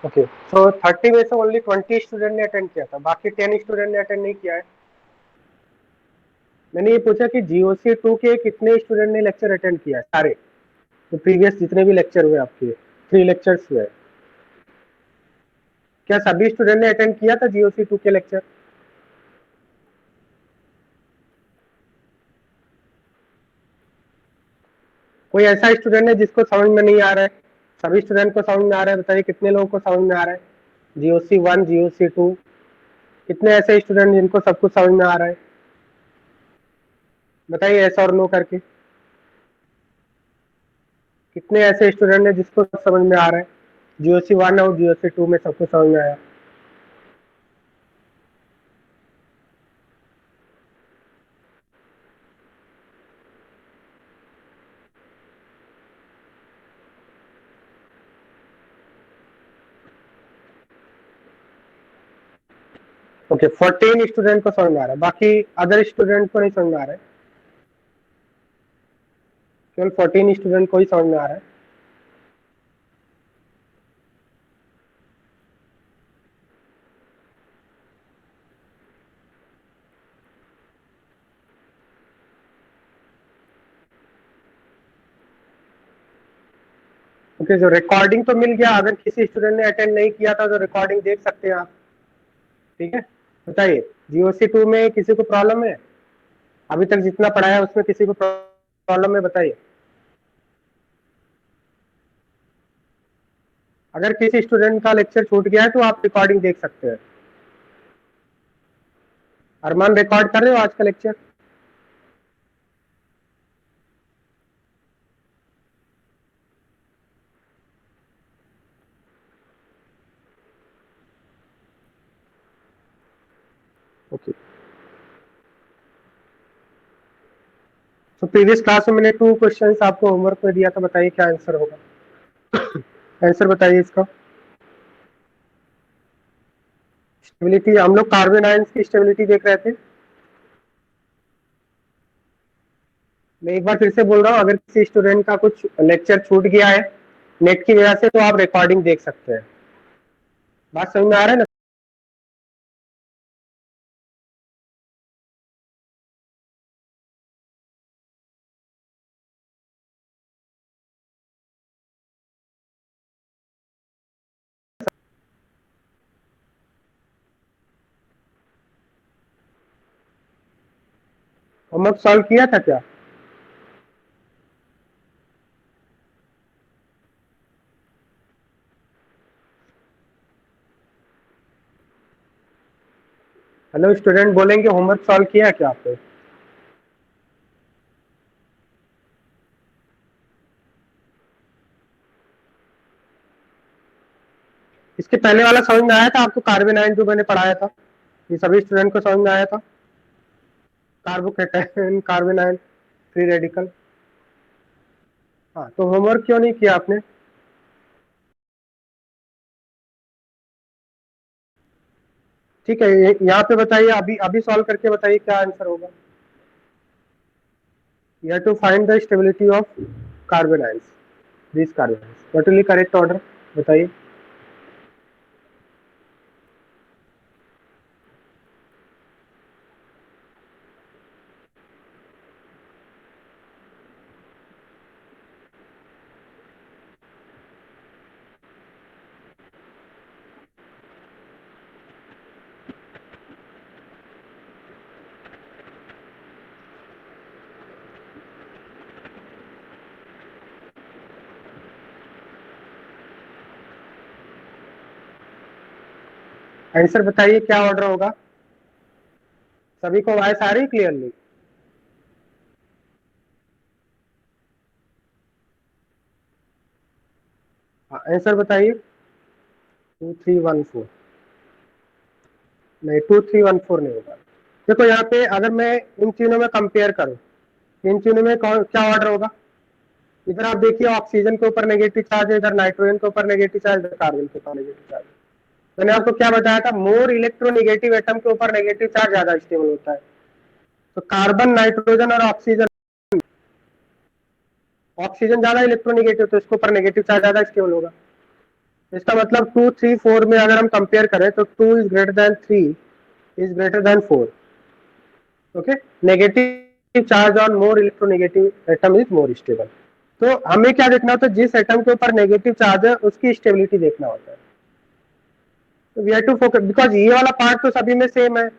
Okay, सो 30 में से only 20 student ने अटेंड किया था, बाकी 10 स्टूडेंट ने अटेंड नहीं किया है। मैंने ये पूछा कि जीओसी 2 के कितने स्टूडेंट ने लेक्चर अटेंड किया है, सारे तो प्रीवियस जितने भी लेक्चर हुए आपके 3 लेक्चर्स हुए, क्या सभी स्टूडेंट ने अटेंड किया था जीओसी 2 के लेक्चर? कोई ऐसा स्टूडेंट है जिसको समझ में नहीं आ रहा है? सभी स्टूडेंट को समझ में आ रहा है? बताइए कितने लोगों को समझ में आ रहा है जीओसी 1 जीओसी 2? कितने ऐसे स्टूडेंट जिनको सब कुछ समझ में आ रहा है? बताइए ऐसा और नो करके। कितने ऐसे स्टूडेंट हैं जिसको समझ में आ रहा है जीओसी 1 और जीओसी 2 में सब कुछ समझ में आया? ओके, 14 स्टूडेंट को समझ में आ रहा है, बाकी अदर स्टूडेंट को नहीं समझ में आ रहा है? केवल 14 स्टूडेंट को ही समझ में आ रहा है। ओके, जो रिकॉर्डिंग तो मिल गया, अगर किसी स्टूडेंट ने अटेंड नहीं किया था तो रिकॉर्डिंग देख सकते हैं आप। ठीक है, बताइए जीओसी 2 में किसी को प्रॉब्लम है? अभी तक जितना पढ़ाया उसमें किसी को प्रॉब्लम है? बताइए। अगर किसी स्टूडेंट का लेक्चर छूट गया है तो आप रिकॉर्डिंग देख सकते हैं। अरमान, रिकॉर्ड कर रहे हो आज का लेक्चर? ओके, तो प्रीवियस क्लास में मैंने 2 क्वेश्चंस आपको होमवर्क में दिया था, बताइए क्या आंसर होगा? आंसर बताइए इसका। स्टेबिलिटी, हम लोग कार्बन आयंस की स्टेबिलिटी देख रहे थे। मैं एक बार फिर से बोल रहा हूँ, अगर किसी स्टूडेंट का कुछ लेक्चर छूट गया है नेट की वजह से तो आप रिकॉर्डिंग देख सकते हैं। बात समझ में आ रहा है ना? होमवर्क सॉल्व किया था क्या? हेलो स्टूडेंट, बोलेंगे होमवर्क सॉल्व किया क्या आपने? इसके पहले वाला समझ में आया था आपको? कार्बन आयन जो मैंने पढ़ाया था, ये सभी स्टूडेंट को समझ में आया था? Carbocation, carbon ion, free radical. हाँ, तो होमवर्क क्यों नहीं किया आपने? ठीक है, यहाँ पे बताइए, अभी अभी सॉल्व करके बताइए क्या आंसर होगा। You have to find the stability of carbon ions, these carbon ions. What will be correct order? बताइए। आंसर बताइए क्या ऑर्डर होगा? सभी को वॉइस आ रही क्लियरली? हाँ, आंसर बताइए। 2314? नहीं, 2314 नहीं होगा। देखो यहाँ पे अगर मैं इन तीनों में कंपेयर करूं, इन तीनों में कौन क्या ऑर्डर होगा? इधर आप देखिए, ऑक्सीजन के ऊपर नेगेटिव चार्ज है, इधर नाइट्रोजन के ऊपर नेगेटिव चार्ज, इधर कार्बन के ऊपर नेगेटिव चार्ज। मैंने आपको क्या बताया था? मोर इलेक्ट्रोनेगेटिव एटम के ऊपर नेगेटिव चार्ज ज्यादा स्टेबल होता है। तो कार्बन, नाइट्रोजन और ऑक्सीजन, ऑक्सीजन ज्यादा इलेक्ट्रोनेगेटिव, तो इसके ऊपर नेगेटिव चार्ज ज्यादा स्टेबल होगा। इसका मतलब 2 3 4 में अगर हम कंपेयर करें तो 2 is greater than 3 is greater than 4. Okay, negative charge on more electronegative atom is more stable. तो हमें क्या देखना होता है, जिस एटम के ऊपर नेगेटिव चार्ज है उसकी स्टेबिलिटी देखना होता है. तो we have to focus, because ये वाला पार्ट तो सभी में सेम है,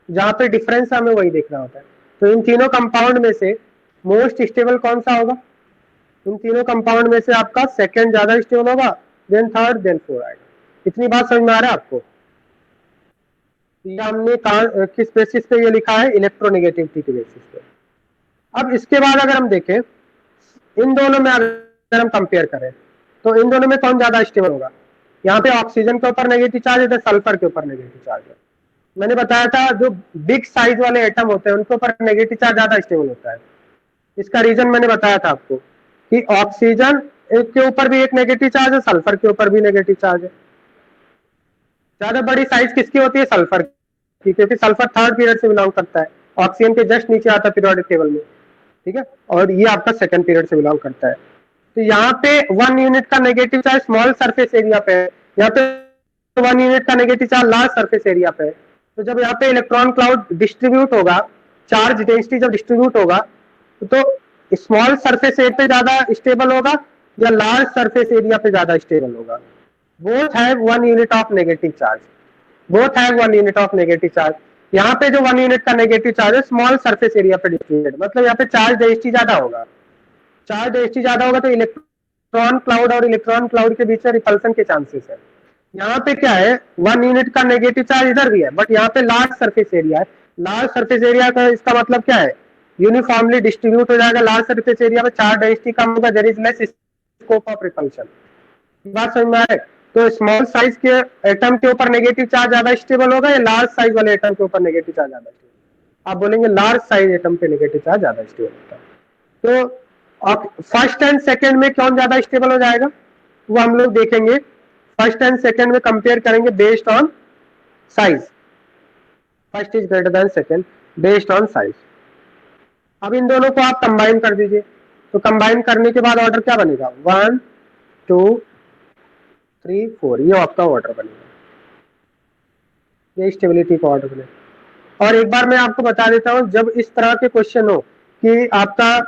जहां पे डिफरेंस हमें वही देखना होता है. तो इन तीनों कंपाउंड में से मोस्ट स्टेबल कौन सा होगा? इन तीनों कंपाउंड में से आपका सेकंड ज्यादा स्टेबल होगा, देन थर्ड, देन फोर्थ आएगा. इतनी बात समझ में आ रहा है आपको? ये हमने किस बेसिस पे ये लिखा है? इलेक्ट्रोनेगेटिविटी के बेसिस पे. अब इसके बाद अगर हम देखें इन दोनों में, अगर हम कंपेयर करें तो इन दोनों में कौन ज्यादा स्टेबल होगा? यहाँ पे ऑक्सीजन के ऊपर नेगेटिव चार्ज, इधर सल्फर के ऊपर नेगेटिव चार्ज है. मैंने बताया था जो बिग साइज वाले एटम होते हैं उनके ऊपर नेगेटिव चार्ज ज्यादा स्टेबल होता है. इसका रीजन मैंने बताया था आपको कि ऑक्सीजन के ऊपर भी एक नेगेटिव चार्ज है, सल्फर के ऊपर भी नेगेटिव चार्ज है. ज्यादा बड़ी साइज किसकी होती है? सल्फर की, क्योंकि सल्फर थर्ड पीरियड से बिलोंग करता है, ऑक्सीजन के जस्ट नीचे आता है पीरियोडिक टेबल में. ठीक है, और ये आपका सेकंड पीरियड से बिलोंग करता है. तो यहाँ पे 1 यूनिट का negative charge small surface area पे है, यहाँ पे 1 यूनिट का negative charge large surface area पे है. तो जब यहाँ पे इलेक्ट्रॉन क्लाउड डिस्ट्रीब्यूट होगा, चार्ज डेंसिटी जब डिस्ट्रीब्यूट होगा, तो स्मॉल सरफेस एरिया पे ज्यादा स्टेबल होगा या लार्ज सरफेस एरिया पे ज्यादा स्टेबल होगा? Both have 1 unit of negative charge, both have 1 unit of negative charge. यहाँ पे जो 1 यूनिट का नेगेटिव चार्ज है स्मॉल सरफेस एरिया पे डिस्ट्रीब्यूटेड, मतलब यहाँ पे चार्ज डेंसिटी ज्यादा होगा. चार्ज डेंसिटी ज्यादा होगा तो इलेक्ट्रॉन क्लाउड और इलेक्ट्रॉन क्लाउड के बीच में रिपल्सन के चांसेस है. यहाँ पे क्या है, 1 यूनिट का नेगेटिव चार्ज इधर भी है, बट यहाँ पे लार्ज सरफेस एरिया है. लार्ज सरफेस एरिया का इसका मतलब क्या है? यूनिफॉर्मली डिस्ट्रीब्यूट हो जाएगा. लार्ज सरफेस एरिया में चार्ज डेंसिटी कम होगा, there is less scope of repulsion. बात समझ में आए? तो स्मॉल साइज के एटम के ऊपर नेगेटिव चार्ज ज्यादा स्टेबल होगा या लार्ज साइज वाले एटम के ऊपर नेगेटिव चार्ज ज्यादा स्टेबल? आप बोलेंगे लार्ज साइज एटम पे नेगेटिव चार्ज ज्यादा स्टेबल होता है. तो फर्स्ट एंड सेकंड में कौन ज्यादा स्टेबल हो जाएगा वो हम लोग देखेंगे. फर्स्ट एंड सेकंड में कंपेयर करेंगे based on size. First is greater than second based on size. अब इन दोनों को आप कंबाइन कर दीजिए. तो कंबाइन करने के बाद ऑर्डर क्या बनेगा? 1 2 3 4, ये आपका ऑर्डर बनेगा, ये स्टेबिलिटी का ऑर्डर बनेगा. और एक बार मैं आपको बता देता हूं, जब इस तरह के क्वेश्चन हो कि आपका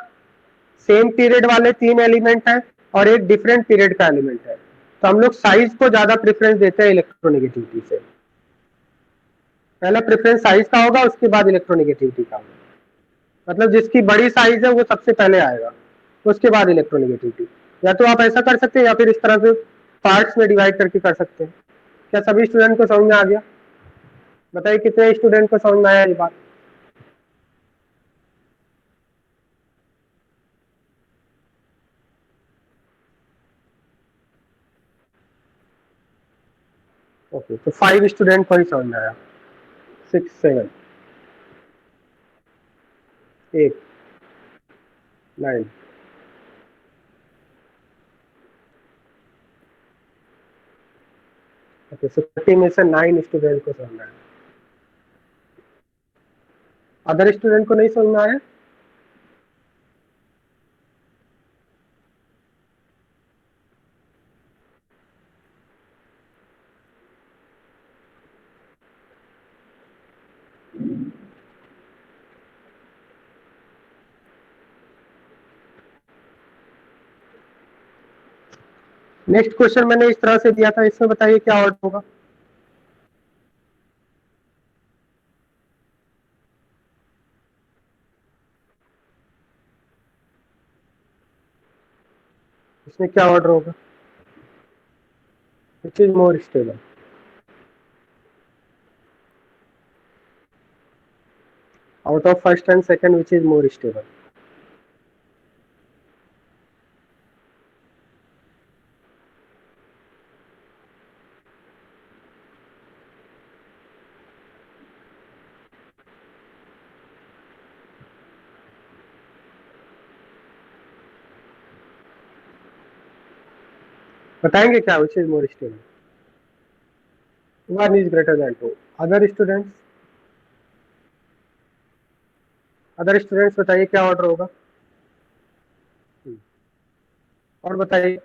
सेम पीरियड वाले 3 एलिमेंट है और एक डिफरेंट पीरियड का एलिमेंट है, तो हम लोग साइज को ज्यादा प्रेफरेंस देते हैं इलेक्ट्रोनेगेटिविटी से. पहला प्रेफरेंस साइज का होगा, उसके बाद इलेक्ट्रोनेगेटिविटी का होगा. मतलब जिसकी बड़ी साइज है वो सबसे पहले आएगा, उसके बाद इलेक्ट्रोनेगेटिविटी. या तो आप ऐसा कर सकते हैं या फिर इस तरह से पार्ट्स में डिवाइड करके कर सकते हैं. क्या सभी स्टूडेंट को समझ में आ गया? बताइए कितने स्टूडेंट को समझ में आया ये बात? ओके, तो 5 स्टूडेंट को ही समझ में आया. 6 7 8 9. ओके, सो 30 में से 9 स्टूडेंट को समझ में आया. अदर स्टूडेंट को नहीं समझ में आया? नेक्स्ट क्वेश्चन मैंने इस तरह से दिया था, इसमें बताइए क्या ऑर्डर होगा? इसमें क्या ऑर्डर होगा? Which is more stable? Out of first and second which is more stable? बताएंगे क्या which is more stable? 1 is greater than 2. Other students, other students बताइए क्या ऑर्डर होगा? और बताइए.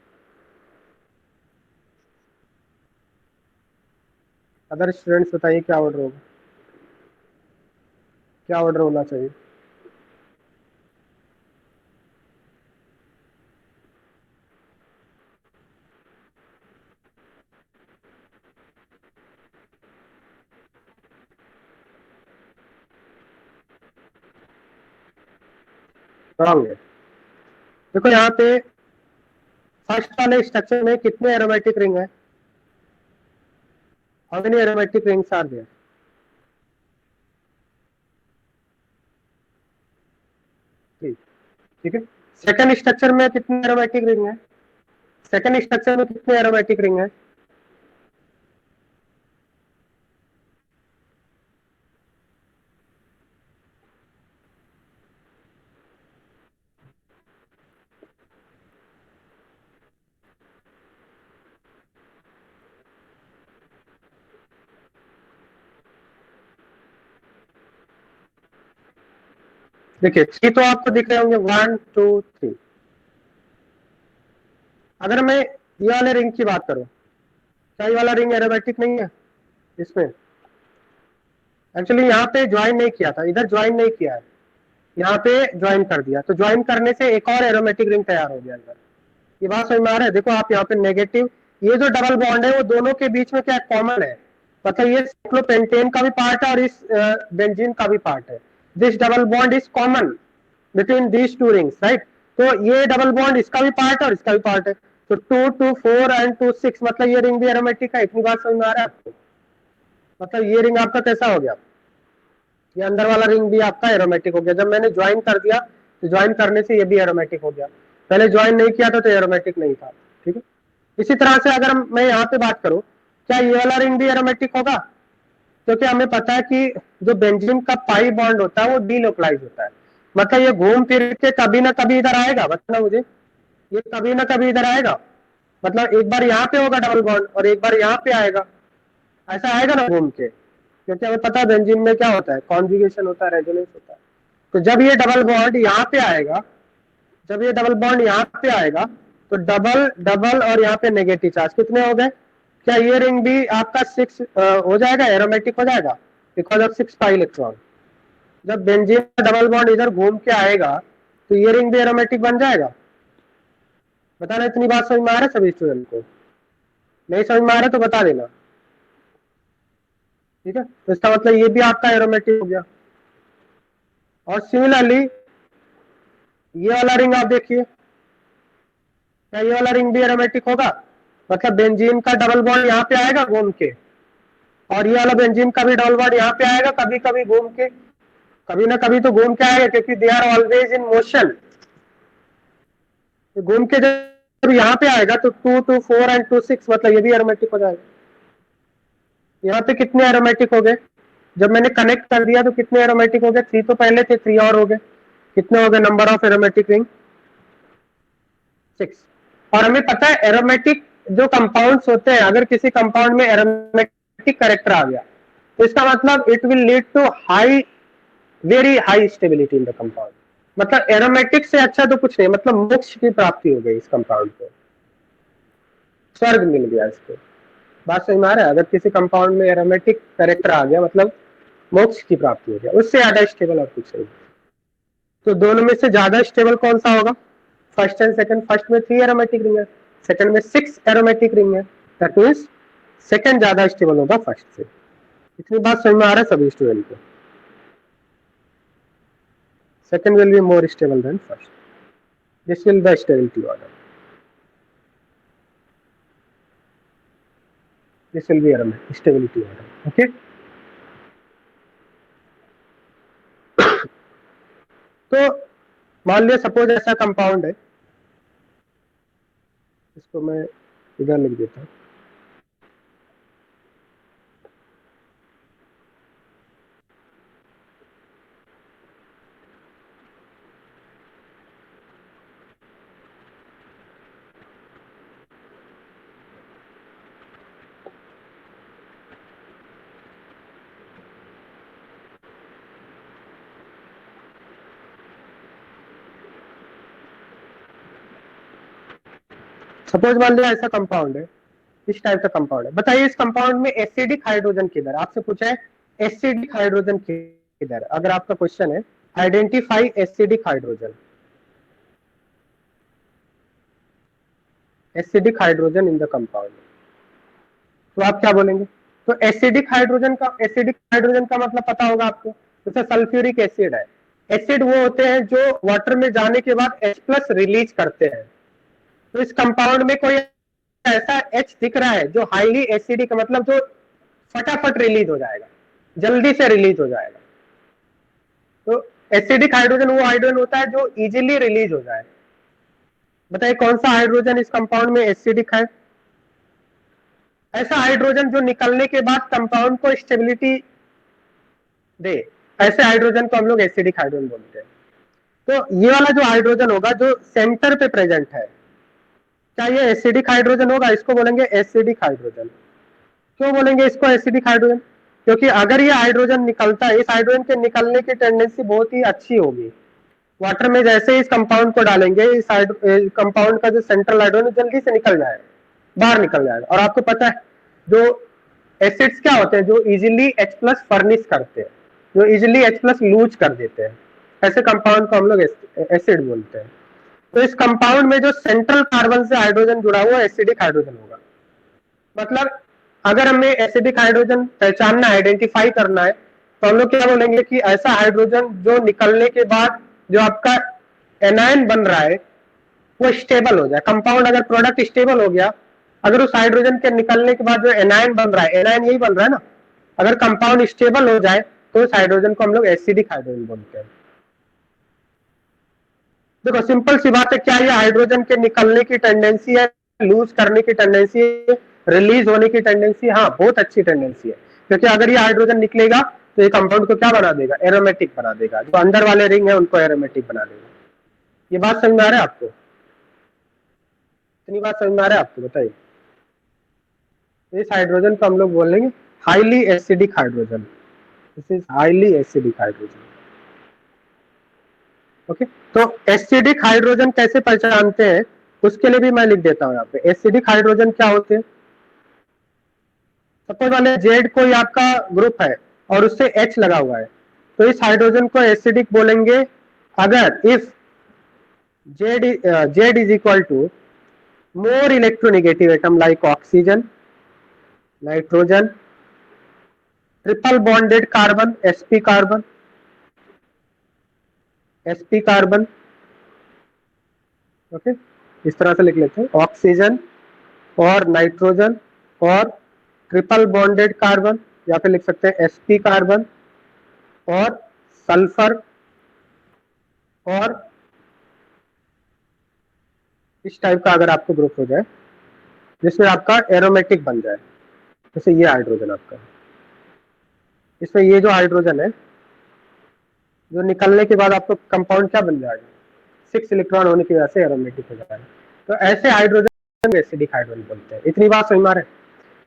अदर स्टूडेंट्स बताइए क्या ऑर्डर होगा, क्या ऑर्डर होना चाहिए। रॉन्ग है। देखो यहाँ पे फर्स्ट वाले स्ट्रक्चर में कितने एरोमेटिक रिंग है, how many aromatic rings are there. ठीक है। सेकंड स्ट्रक्चर में कितने एरोमेटिक रिंग है, सेकंड स्ट्रक्चर में कितने एरोमेटिक रिंग है। देखिए 3 तो आपको दिख रहे होंगे, 1 2 3। अगर मैं ये वाले रिंग की बात करूं, क्या ये वाला रिंग एरोमेटिक नहीं है इसमें। एक्चुअली यहाँ पे ज्वाइन नहीं किया था, इधर ज्वाइन नहीं किया है, यहाँ पे ज्वाइन कर दिया, तो ज्वाइन करने से एक और एरोमेटिक रिंग तैयार हो गया इधर। ये बात समझ में आ रहा है। देखो आप यहाँ पे नेगेटिव, ये जो डबल बॉन्ड है वो दोनों के बीच में क्या कॉमन है, मतलब ये साइक्लोपेंटेन का भी पार्ट है और इस बेंजीन का भी पार्ट है। This double bond is common between these two rings, right. तो ये डबल बॉन्ड इसका भी पार्ट है और इसका भी पार्ट है, तो 2 2 4 एंड 2 6, मतलब ये रिंग भी एरोमेटिक है। इतनी बात समझ में आ रहा है आपको, मतलब ये रिंग आपका कैसा हो गया, ये अंदर वाला रिंग भी आपका एरोमेटिक हो गया। जब मैंने ज्वाइन कर दिया तो ज्वाइन करने से ये भी एरोमेटिक हो गया, पहले ज्वाइन नहीं किया था तो एरोमेटिक नहीं था। ठीक है। इसी तरह से अगर मैं यहाँ पे बात करूं, क्या ये वाला रिंग भी एरोमेटिक होगा, क्योंकि हमें पता है कि जो बेंजीन का पाई बॉन्ड होता है वो डीलोकलाइज होता है, मतलब ये घूम फिर के कभी ना कभी इधर आएगा, बताना मुझे, ये कभी ना कभी इधर आएगा, मतलब एक बार यहाँ पे होगा डबल बॉन्ड और एक बार यहाँ पे आएगा, ऐसा आएगा ना घूम के, क्योंकि हमें पता है बेंजीन में क्या होता है, कॉन्जुगेशन होता है, रेजोनेंस होता है। तो जब ये डबल बॉन्ड यहाँ पे आएगा, जब ये डबल बॉन्ड यहाँ पे आएगा तो डबल डबल और यहाँ पे नेगेटिव चार्ज कितने हो गए, क्या ये रिंग भी आपका 6 हो जाएगा, एरोमेटिक हो जाएगा, बिकॉज ऑफ 6 पाई इलेक्ट्रॉन। जब बेंजीन का डबल बॉन्ड इधर घूम के आएगा तो ये रिंग भी एरोमेटिक बन जाएगा। बताना इतनी बात समझ में आ रहा है सभी स्टूडेंट को, नहीं समझ में आ रहा तो बता देना। ठीक है, तो इसका मतलब ये भी आपका एरोमेटिक हो गया। और सिमिलरली ये वाला रिंग आप देखिए, क्या ये वाला रिंग भी एरोमेटिक होगा, मतलब बेंजीन का डबल बॉन्ड यहाँ पे आएगा घूम के, और ये वाला बेंजीन का भी डबल बॉन्ड यहाँ पे आएगा कभी कभी घूम के, कभी ना कभी तो घूम के आएगा, क्योंकि they are always in motion. घूम के जब यहाँ पे आएगा तो 2 2 4 एंड 2 6, मतलब ये भी एरोमेटिक हो जाएगा। यहाँ पे कितने एरोमेटिक हो गए, जब मैंने कनेक्ट कर दिया तो कितने एरोमेटिक हो गए, 3 तो पहले थे, 3 और हो गए, कितने हो गए नंबर ऑफ एरोमेटिक रिंग, 6। और हमें पता है एरोमेटिक जो कंपाउंड्स होते हैं, अगर किसी कंपाउंड में एरोमेटिक कैरेक्टर आ गया तो इसका मतलब it will lead to high, very high stability in the compound, मतलब एरोमेटिक से अच्छा तो कुछ नहीं, मतलब मोक्ष की प्राप्ति हो गई इस कंपाउंड को, स्वर्ग मिल गया इसको। बात सही में आ रहा है, अगर किसी कंपाउंड में एरोमेटिक कैरेक्टर आ गया मतलब मोक्ष की प्राप्ति हो गया, उससे ज्यादा स्टेबल और कुछ नहीं। तो दोनों में से ज्यादा स्टेबल कौन सा होगा, फर्स्ट एंड सेकंड। फर्स्ट में 3 एरोमेटिक रिंग है, सेकंड में 6 एरोमेटिक रिंग है, दैट मींस सेकंड ज्यादा स्टेबल होगा फर्स्ट से। इतनी बात समझ में आ रहा है सभी स्टूडेंट को, second will be more stable than first. This will be the stability order. This will be a stability order. Okay. तो मान लिया सपोज ऐसा कंपाउंड है, इसको मैं इधर लिख देता हूँ। सपोज मान लिया ऐसा कंपाउंड है, इस टाइप का कंपाउंड है। बताइए इस कंपाउंड में एसिडिक हाइड्रोजन किधर, आपसे पूछा है एसिडिक हाइड्रोजन किधर, अगर आपका क्वेश्चन है identify acidic hydrogen, acidic hydrogen in the compound, तो आप क्या बोलेंगे? तो एसिडिक हाइड्रोजन का मतलब पता होगा आपको, जैसे सल्फ्यूरिक एसिड है, एसिड वो होते हैं जो वाटर में जाने के बाद H+ रिलीज करते हैं। तो इस कंपाउंड में कोई ऐसा H दिख रहा है जो हाईली एसिडिक, मतलब जो फटाफट रिलीज हो जाएगा, जल्दी से रिलीज हो जाएगा। तो एसिडिक हाइड्रोजन वो हाइड्रोजन होता है जो इजीली रिलीज हो जाए। बताइए कौन सा हाइड्रोजन इस कंपाउंड में एसिडिक है? ऐसा हाइड्रोजन जो निकलने के बाद कंपाउंड को स्टेबिलिटी दे, ऐसे हाइड्रोजन को हम लोग एसिडिक हाइड्रोजन बोलते हैं। तो ये वाला जो हाइड्रोजन होगा जो सेंटर पे प्रेजेंट है, क्या ये एसिडिक हाइड्रोजन होगा? इसको बोलेंगे एसिडिक हाइड्रोजन। क्यों बोलेंगे इसको एसिडिक हाइड्रोजन? क्योंकि अगर ये हाइड्रोजन निकलता है, इस हाइड्रोजन के निकलने की टेंडेंसी बहुत ही अच्छी होगी। वाटर में जैसे इस कंपाउंड को डालेंगे, इस कंपाउंड का जो सेंट्रल हाइड्रोजन जल्दी से निकल जाएगा, बाहर निकल जाएगा। और आपको पता है जो एसिड्स क्या होते हैं, जो इजीली H+ फर्निश करते हैं, जो इजीली H+ लूज कर देते हैं, ऐसे कंपाउंड को हम लोग एसिड बोलते हैं। तो इस कंपाउंड में जो सेंट्रल कार्बन से हाइड्रोजन जुड़ा हुआ एसिडिक हाइड्रोजन होगा। मतलब अगर हमें एसिडिक हाइड्रोजन पहचानना है, आइडेंटिफाई करना है, तो हम लोग क्या बोलेंगे कि ऐसा हाइड्रोजन जो निकलने के बाद जो आपका एनायन बन रहा है वो स्टेबल हो जाए। कंपाउंड अगर प्रोडक्ट स्टेबल हो गया, अगर उस हाइड्रोजन के निकलने के बाद जो एनायन बन रहा है, एनायन यही बन रहा है ना, अगर कंपाउंड स्टेबल हो जाए तो उस हाइड्रोजन को हम लोग एसिडिक हाइड्रोजन बोलते हैं। देखो सिंपल सी बात है, क्या ये हाइड्रोजन के निकलने की टेंडेंसी है, लूज करने की टेंडेंसी है, रिलीज होने की टेंडेंसी? हाँ, बहुत अच्छी टेंडेंसी है। क्योंकि अगर ये हाइड्रोजन निकलेगा तो ये कंपाउंड को क्या बना देगा? एरोमेटिक बना देगा। जो अंदर वाले रिंग है उनको एरोमेटिक बना देगा। ये बात समझ में आ रहा है आपको? इतनी बात समझ में आ रहा है आपको? बताइए। इस हाइड्रोजन को हम लोग बोलेंगे highly acidic hydrogen. This is highly acidic hydrogen. Okay, तो एसिडिक हाइड्रोजन कैसे पहचानते हैं उसके लिए भी मैं लिख देता हूं यहाँ पे। एसिडिक हाइड्रोजन क्या होते हैं? सपोज वाले जेड कोई आपका ग्रुप है और उससे H लगा हुआ है, तो इस हाइड्रोजन को एसिडिक बोलेंगे अगर if Z is equal to more electronegative atom like oxygen, nitrogen, triple bonded carbon, sp carbon, okay, इस तरह से लिख लेते हैं ऑक्सीजन और नाइट्रोजन और ट्रिपल बॉन्डेड कार्बन, या फिर लिख सकते हैं sp कार्बन और सल्फर, और इस टाइप का अगर आपको ग्रुप हो जाए जिसमें आपका एरोमेटिक बन जाए, जैसे ये हाइड्रोजन आपका, इसमें ये जो हाइड्रोजन है जो निकलने के बाद आपको कंपाउंड क्या बन जाएगा? 6 इलेक्ट्रॉन होने की वजह से एरोमेटिक हो जाएगा। तो ऐसे हाइड्रोजन एसिडिक हाइड्रोजन बोलते हैं। इतनी बात समझ में आ रहा है?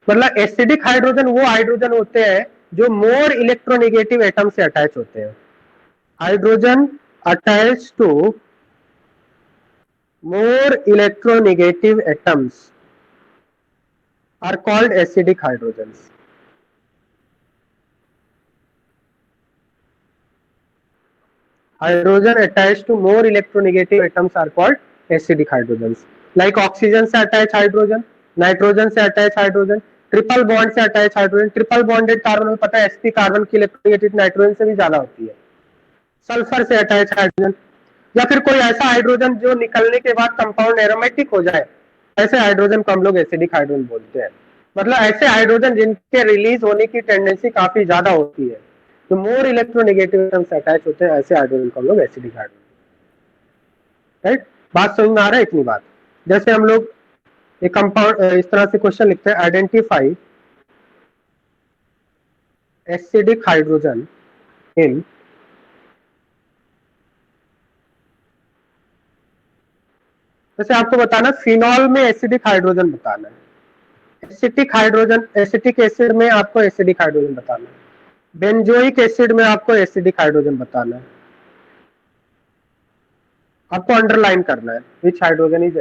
मतलब एसिडिक हाइड्रोजन वो हाइड्रोजन होते हैं जो मोर इलेक्ट्रोनेगेटिव एटम से अटैच होते हैं। Hydrogen attach to more electronegative atoms are called acidic hydrogens. Hydrogen attached to more electronegative atoms are called acidic hydrogens. Like oxygen से attach hydrogen, नाइट्रोजन से attach hydrogen, triple bond से attach hydrogen, triple bonded carbon में पता है sp carbon की electronegative nitrogen से भी ज्यादा होती है, सल्फर से अटैच हाइड्रोजन, या फिर कोई ऐसा हाइड्रोजन जो निकलने के बाद कंपाउंड एरोमेटिक हो जाए, ऐसे हाइड्रोजन को हम लोग एसिडिक हाइड्रोजन बोलते हैं। मतलब ऐसे हाइड्रोजन जिनके रिलीज होने की टेंडेंसी काफी ज्यादा होती है, तो मोर इलेक्ट्रोनेगेटिव एटम्स अटैच होते हैं, ऐसे हाइड्रोजन को हम लोग एसिडिक हाइड्रोजन। राइट, बात समझ में आ रहा है? इतनी बात। जैसे हम लोग एक कंपाउंड इस तरह से क्वेश्चन लिखते हैं, आइडेंटिफाई एसिडिक हाइड्रोजन इन जैसे आपको बताना फिनॉल में एसिडिक हाइड्रोजन बताना है, एसिटिक हाइड्रोजन, एसिटिक एसिड में आपको एसिडिक हाइड्रोजन बताना है, बेंजोइक एसिड में आपको एसिडिक हाइड्रोजन बताना है। आपको अंडरलाइन करना है which hydrogen is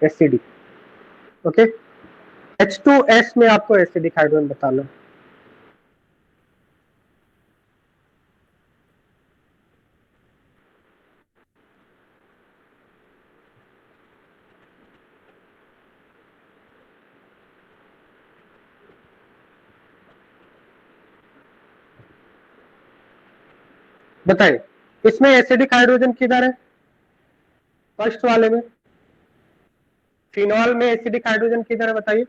acidic. Okay, H2S में आपको एसिडिक हाइड्रोजन बताना। बताइए इसमें एसिडिक हाइड्रोजन किधर है? फर्स्ट वाले में। फिनॉल में एसिडिक हाइड्रोजन किधर है बताइए?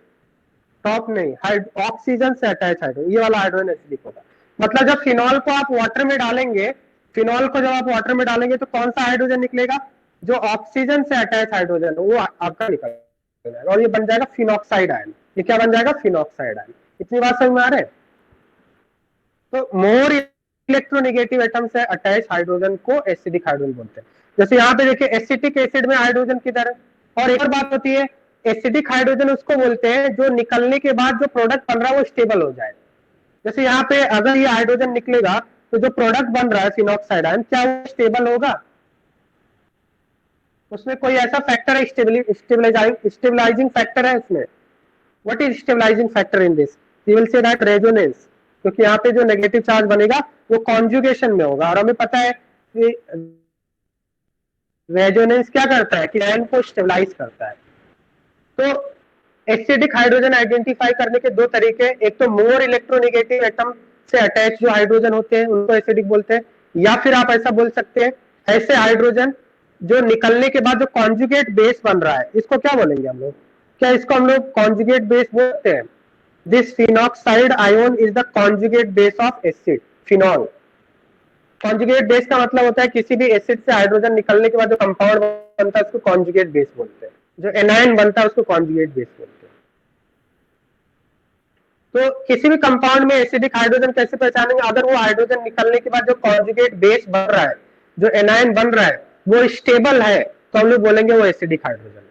टॉप नहीं, ऑक्सीजन से अटैच हाइड्रोजन, ये वाला हाइड्रोजन एसिडिक होगा। मतलब जब फिनॉल को आप वाटर में डालेंगे, फिनॉल को जब आप वाटर में डालेंगे तो कौन सा हाइड्रोजन निकलेगा? जो ऑक्सीजन से अटैच हाइड्रोजन वो आपका निकल जाएगा और ये बन जाएगा फिनॉक्साइड आयन। ये क्या बन जाएगा? Phenoxide ion. इतनी बात समझ में आ रहे हैं? तो मोर इलेक्ट्रोनेगेटिव एटम से अटैच हाइड्रोजन को एसिडिक हाइड्रोजन बोलते हैं। जैसे यहाँ पे देखिए एसिटिक एसिड में हाइड्रोजन किधर है? और एक और बात होती है, एसिडिक हाइड्रोजन उसको बोलते हैं जो निकलने के बाद जो प्रोडक्ट बन रहा है वो स्टेबल हो जाए। जैसे यहाँ पे अगर ये हाइड्रोजन निकलेगा तो जो प्रोडक्ट बन रहा है फिनॉक्साइड आयन, क्या वो स्टेबल होगा? उसमें कोई ऐसा फैक्टर है, स्टेबलाइजिंग फैक्टर है उसमें? What is stabilising factor in this? You will say that resonance, क्योंकि यहाँ पे जो नेगेटिव चार्ज बनेगा वो कॉन्जुगेशन में होगा, और हमें पता है कि रेजोनेंस क्या करता है कि आयन को स्टेबलाइज करता है। तो एसिडिक हाइड्रोजन आइडेंटिफाई करने के दो तरीके, एक तो मोर इलेक्ट्रोनेगेटिव एटम से अटैच जो हाइड्रोजन होते हैं उनको एसिडिक बोलते हैं, या फिर आप ऐसा बोल सकते हैं ऐसे हाइड्रोजन जो निकलने के बाद जो कॉन्जुगेट बेस बन रहा है, इसको क्या बोलेंगे हम लोग? क्या इसको हम लोग कॉन्जुगेट बेस बोलते हैं? This phenoxide ion is the conjugate base of acid phenol. Conjugate base का मतलब होता है किसी भी एसिड से हाइड्रोजन निकलने के बाद जो कंपाउंड बनता है उसको कॉन्जुगेट बेस बोलते हैं, जो एनायन बनता है उसको कॉन्जुगेट बेस बोलते हैं। तो किसी भी कंपाउंड में एसिडिक हाइड्रोजन कैसे पहचानेंगे? अगर वो हाइड्रोजन निकलने के बाद जो कॉन्जुगेट बेस बन रहा है, जो एनायन बन रहा है वो स्टेबल है, तो हम लोग बोलेंगे वो एसिडिक हाइड्रोजन है।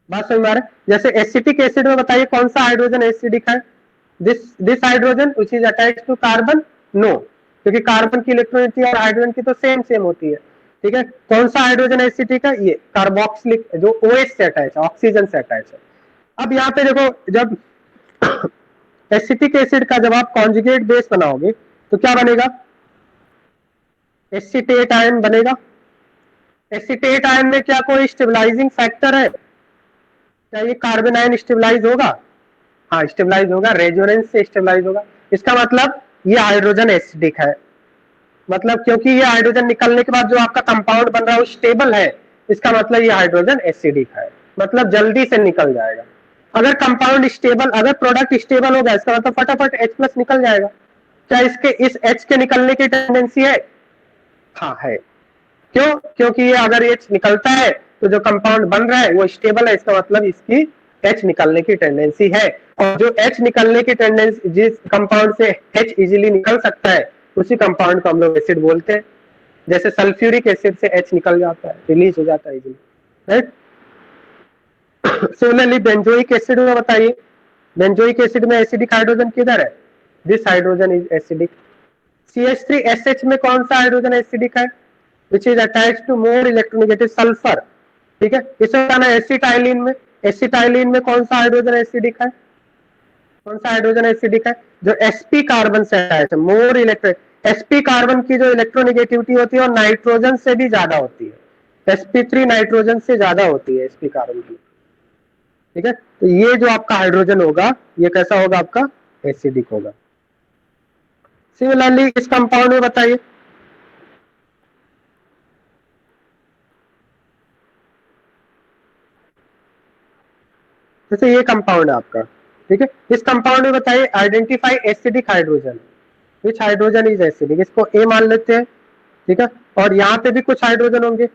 बात समझ में आ रहा है? जैसे एसिटिक एसिड में बताइए कौन सा हाइड्रोजन एसिडिक है? This hydrogen which is attached to carbon? No, क्योंकि कार्बन की इलेक्ट्रोनिटी और हाइड्रोजन की तो सेम सेम होती है। ठीक है, कौन सा हाइड्रोजन एसिडिक है? ये कार्बोक्सिलिक, जो OH से अटैच है, ऑक्सीजन से अटैच है। अब यहाँ पे देखो, जब एसिटिक एसिड का जब आप कॉन्जुगेट बेस बनाओगे तो क्या बनेगा? एसिटेट आयन बनेगा। एसिटेट आयन में क्या कोई स्टेबलाइजिंग फैक्टर है? क्या ये कार्बन आयन स्टेबलाइज होगा? हाँ स्टेबलाइज होगा, रेजोनेंस से स्टेबलाइज होगा। इसका मतलब ये हाइड्रोजन एसिडिक है, मतलब क्योंकि ये हाइड्रोजन निकलने के बाद जो आपका कंपाउंड बन रहा है वो स्टेबल है, इसका मतलब ये हाइड्रोजन एसिडिक है, मतलब जल्दी से निकल जाएगा। अगर कंपाउंड स्टेबल, अगर प्रोडक्ट स्टेबल होगा इसका मतलब फटाफट H+ निकल जाएगा। क्या इसके इस H के निकलने की टेंडेंसी है? हाँ है। क्यों? क्योंकि ये अगर H निकलता है तो जो कंपाउंड बन रहा है वो स्टेबल है, इसका मतलब इसकी H निकलने की टेंडेंसी है। और जो H निकलने की टेंडेंसी, जिस कंपाउंड से H इजीली निकल सकता है उसी कंपाउंड को हम लोग एसिड बोलते हैं। जैसे सल्फ्यूरिक एसिड से H निकल जाता है, रिलीज हो जाता है easily, right? Similarly benzoic acid में बताइए, बेंजोइक एसिड में एसिडिक हाइड्रोजन किधर है? This hydrogen is acidic. CH3SH में कौन सा हाइड्रोजन एसिडिक है? Which is attached to more electronegative sulphur. ठीक है, इसे बताना एसिटाइलिन में, एसिटाइलिन में कौन सा हाइड्रोजन एसिडिक है? कौन सा हाइड्रोजन एसिडिक है? जो sp कार्बन से अटैच है, मोर इलेक्ट्रो, sp कार्बन की जो इलेक्ट्रोनेगेटिविटी होती है और नाइट्रोजन से भी ज्यादा होती है, sp3 नाइट्रोजन से ज्यादा होती है sp कार्बन की। ठीक है, तो ये जो आपका हाइड्रोजन होगा ये कैसा होगा? आपका एसिडिक होगा। सिमिलरली इस कंपाउंड में बताइए, जैसे ये कंपाउंड है आपका, ठीक है, इस कंपाउंड में बताइए identify acidic hydrogen, which hydrogen is acidic, इसको ए मान लेते हैं। ठीक है, और यहाँ पे भी कुछ हाइड्रोजन होंगे,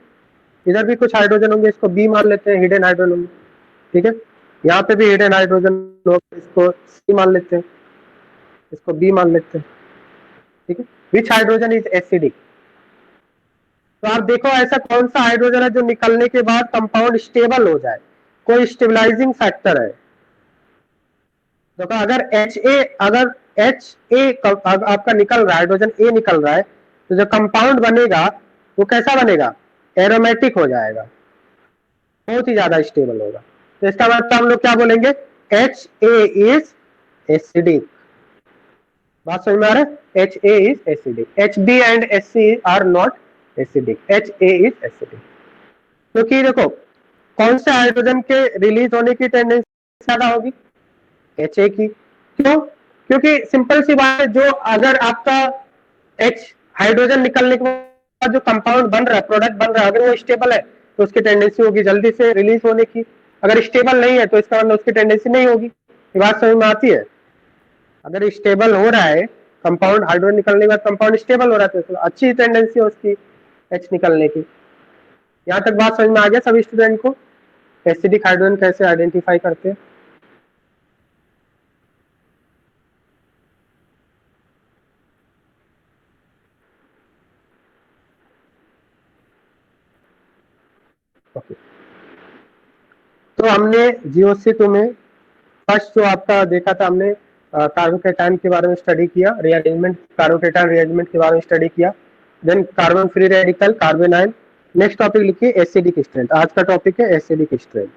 इधर भी कुछ हाइड्रोजन होंगे, इसको बी मान लेते हैं, हिडन हाइड्रोजन होंगे। ठीक है, यहाँ पे भी हिडन हाइड्रोजन होगा, इसको सी मान लेते हैं, इसको बी मान लेते हैं। ठीक है, विच हाइड्रोजन इज एसिडिक? तो आप देखो ऐसा कौन सा हाइड्रोजन है जो निकलने के बाद कंपाउंड स्टेबल हो जाए, कोई स्टेबलाइजिंग फैक्टर है। तो अगर HA आपका निकल रहा है, हाइड्रोजन ए निकल रहा है, तो जो कंपाउंड बनेगा वो कैसा बनेगा? एरोमेटिक हो जाएगा, बहुत ही ज्यादा स्टेबल होगा। तो इसका मतलब हम लोग क्या बोलेंगे, HA इज एसिडिक। बात समझ में आ रहा है, HA is acidic, HB and HC are not acidic, HA is acidic. क्योंकि देखो कौन से हाइड्रोजन के रिलीज होने की टेंडेंसी ज्यादा होगी, HA की। क्यों? क्योंकि सिंपल सी बात है, जो अगर आपका H हाइड्रोजन निकलने के बाद जो कंपाउंड बन रहा है, प्रोडक्ट बन रहा है, अगर वो स्टेबल है तो उसकी टेंडेंसी होगी जल्दी से रिलीज होने की। अगर स्टेबल नहीं है तो इसका मतलब उसकी टेंडेंसी नहीं होगी। ये बात समझ में आती है? अगर स्टेबल हो रहा है कंपाउंड, हाइड्रोजन निकलने के बाद कंपाउंड स्टेबल हो रहा है तो अच्छी टेंडेंसी है उसकी H निकलने की। यहाँ तक बात समझ में आ गया सभी स्टूडेंट को, एसिडिक हाइड्रोजन कैसे आइडेंटिफाई करते हैं? ओके, तो हमने GOC2 में फर्स्ट जो आपका देखा था, हमने कार्बोकेटायन के बारे में स्टडी किया, रीअरेंजमेंट कार्बोकेटायन रीअरेंजमेंट के बारे में स्टडी किया, then carbon free radical, carbanion. Next topic लिखिए एसिडिक स्ट्रेंथ। आज का टॉपिक है एसिडिक स्ट्रेंथ।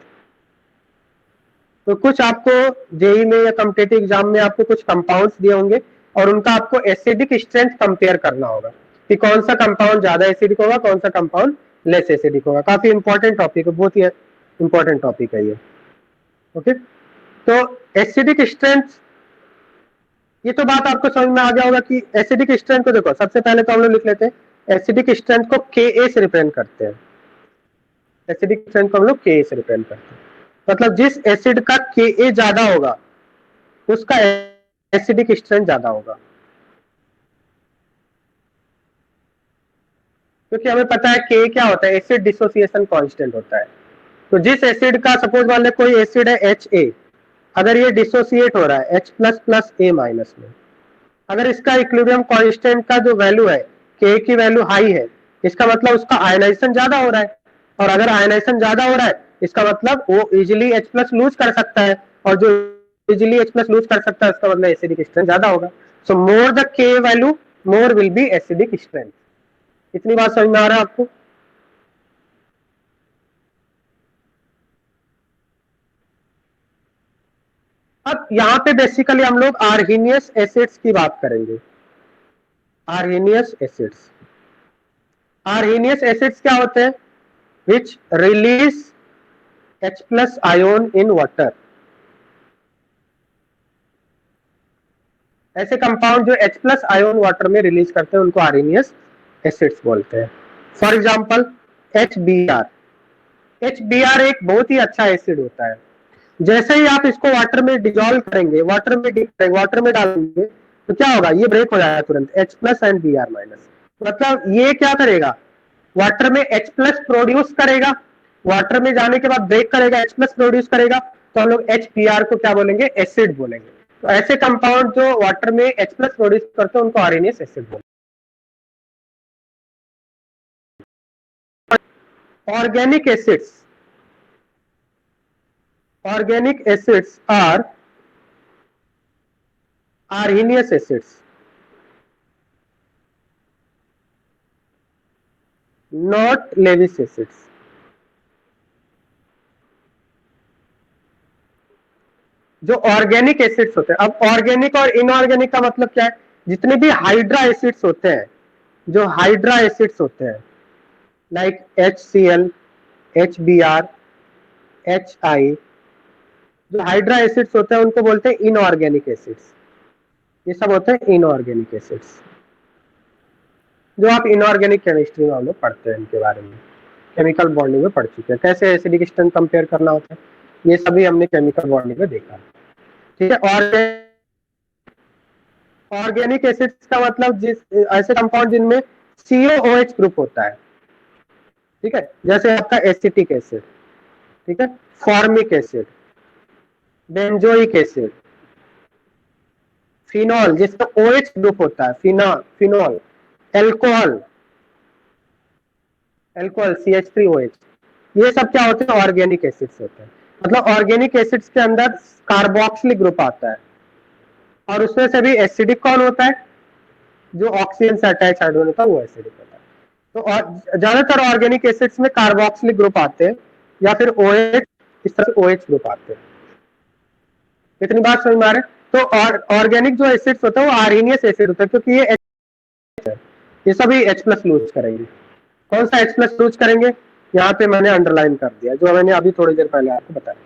तो कुछ आपको जेई में या कॉम्पिटिटिव एग्जाम में आपको कुछ कंपाउंड्स दिए होंगे और उनका आपको एसिडिक स्ट्रेंथ कंपेयर करना होगा कि कौन सा कंपाउंड ज्यादा एसिडिक होगा, कौन सा कंपाउंड लेस एसिडिक होगा। काफी इंपॉर्टेंट टॉपिक है, बहुत ही इंपॉर्टेंट टॉपिक है ये। ओके, तो एसिडिक स्ट्रेंथ, ये तो बात आपको समझ में आ गया होगा कि एसिडिक स्ट्रेंथ को देखो, सबसे पहले तो हम लोग लिख लेते हैं एसिडिक स्ट्रेंथ को Ka से रिप्रेजेंट करते हैं। एसिडिक स्ट्रेंथ को हम लोग Ka से रिप्रेजेंट करते हैं, मतलब जिस एसिड का Ka ज्यादा होगा उसका एसिडिक स्ट्रेंथ ज्यादा होगा। क्योंकि हमें पता है Ka क्या होता है, एसिड डिसोसिएशन कांस्टेंट होता है। तो जिस एसिड का, सपोज मान ले कोई एसिड है Ha, अगर ये डिसोसिएट हो रहा है H plus plus A minus में, अगर इसका इक्विलिब्रियम कांस्टेंट का जो वैल्यू है, K की वैल्यू हाई है, इसका मतलब उसका आयनाइजेशन ज्यादा हो रहा है, और अगर आयनाइजेशन ज्यादा हो रहा है इसका मतलब वो इजिली H प्लस लूज कर सकता है, और जो इजिली H प्लस लूज कर सकता है उसका मतलब एसिडिक स्ट्रेंथ ज्यादा होगा। So more the K value more will be acidic strength. इतनी बात समझ में आ रहा है आपको? अब यहाँ पे बेसिकली हम लोग आर्हीनियस एसिड्स की बात करेंगे। आर्हीनियस एसिड्स, आर्हीनियस एसिड्स क्या होते हैं? विच release H plus ion in water. ऐसे कंपाउंड जो H प्लस आयोन वाटर में रिलीज करते हैं उनको आर्हीनियस एसिड्स बोलते हैं। For example HBr। HBr एक बहुत ही अच्छा एसिड होता है। जैसे ही आप इसको वाटर में डिजोल्व करेंगे, वाटर में डिप करेंगे, वाटर में डालेंगे तो क्या होगा, ये ब्रेक हो जाएगा तुरंत, H plus and Br minus. मतलब ये क्या करेगा, वाटर में H प्लस प्रोड्यूस करेगा, वाटर में जाने के बाद ब्रेक करेगा, H प्लस प्रोड्यूस करेगा, तो हम लोग HBr को क्या बोलेंगे, एसिड बोलेंगे। तो ऐसे कंपाउंड जो वाटर में H प्लस प्रोड्यूस करते हैं उनको आर्हीनियस एसिड बोलेंगे। Organic acids, organic acids are arrhenius acids, not Lewis acids। जो ऑर्गेनिक एसिड्स होते हैं, अब ऑर्गेनिक और इनऑर्गेनिक का मतलब क्या है? जितने भी हाइड्रा एसिड्स होते हैं, जो हाइड्रा एसिड्स होते हैं लाइक HCl, HBr, HI, जो हाइड्रा एसिड्स होते हैं उनको बोलते हैं इनऑर्गेनिक एसिड्स। ये सब होते हैं इनऑर्गेनिक एसिड्स, जो आप इनऑर्गेनिक केमिस्ट्री में हम लोग पढ़ते हैं, इनके बारे में केमिकल बॉन्डिंग में पढ़ चुके हैं, कैसे एसिडिक स्ट्रेंथ कंपेयर करना होता है, ये सभी हमने केमिकल बॉन्डिंग में देखा। ठीक है, और ऑर्गेनिक एसिड्स का मतलब जिस ऐसे कंपाउंड जिनमें COOH ग्रुप होता है। ठीक है, जैसे आपका एसिटिक एसिड, ठीक है, formic acid, benzoic acid, phenol जिसका OH ग्रुप होता है, फिनॉल, एल्कोहल, CH3OH, ये सब क्या होते हैं, ऑर्गेनिक एसिड्स होते हैं। मतलब ऑर्गेनिक एसिड्स के अंदर कार्बोक्सिलिक ग्रुप आता है, और उसमें से भी एसिडिक कौन होता है, जो ऑक्सीजन से अटैच हाइड्रोजन होता है वो एसिडिक होता है। तो ज्यादातर ऑर्गेनिक एसिड्स में कार्बोक्सिलिक ग्रुप आते हैं, या फिर OH इस तरह से OH ग्रुप आते हैं। इतनी बात समझ में आ रहा है? तो ऑर्गेनिक जो एसिड्स होता है वो आर्हेनियस एसिड होता है, क्योंकि ये H है, ये सभी H+ लूज करेंगे। कौन सा H+ लूज करेंगे? यहाँ पे मैंने अंडरलाइन कर दिया, जो मैंने अभी थोड़ी देर पहले आपको बताया,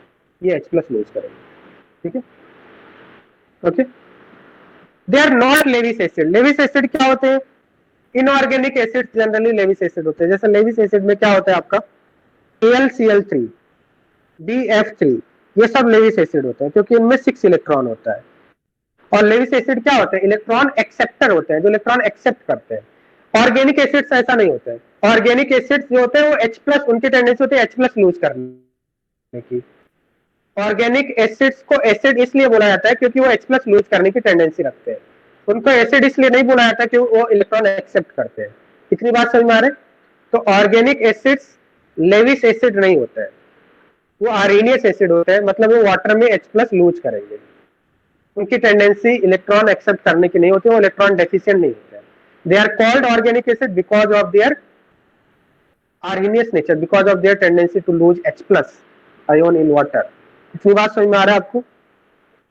ये H+ लूज करेंगे। ठीक है, okay. They are not Lewis acid. Lewis acid क्या होते हैं? Inorganic acid generally Lewis acid होते हैं। जैसे लेविस एसिड में क्या होता है आपका AlCl3, BF3, ये सब लेविस एसिड होते हैं, क्योंकि इनमें 6 इलेक्ट्रॉन होता है। और लेविस एसिड क्या होते हैं? इलेक्ट्रॉन एक्सेप्टर होते हैं, जो इलेक्ट्रॉन एक्सेप्ट करते हैं। ऑर्गेनिक एसिड्स ऐसा नहीं होता है। ऑर्गेनिक एसिड्स जो होते हैं वो H+, उनकी टेंडेंसी होती है H+ लूज करने की। ऑर्गेनिक एसिड्स को एसिड इसलिए बोला जाता है क्योंकि वो H+ लूज करने की टेंडेंसी रखते हैं। उनको एसिड इसलिए नहीं बोला जाता क्योंकि वो इलेक्ट्रॉन एक्सेप्ट करते हैं। इतनी बात समझ में आ रही है? तो ऑर्गेनिक एसिड्स लेविस एसिड नहीं होते हैं, वो आर्हेनियस एसिड होते हैं, मतलब वो वाटर में H+ लूज करेंगे। उनकी टेंडेंसी इलेक्ट्रॉन एक्सेप्ट करने की नहीं होती, वो इलेक्ट्रॉन डेफिशिएंट नहीं होते हैं। They are called organic acid because of their Arrhenius nature, because of their tendency to lose H+ ion in water. इतनी बात समझ में आ रहा है आपको?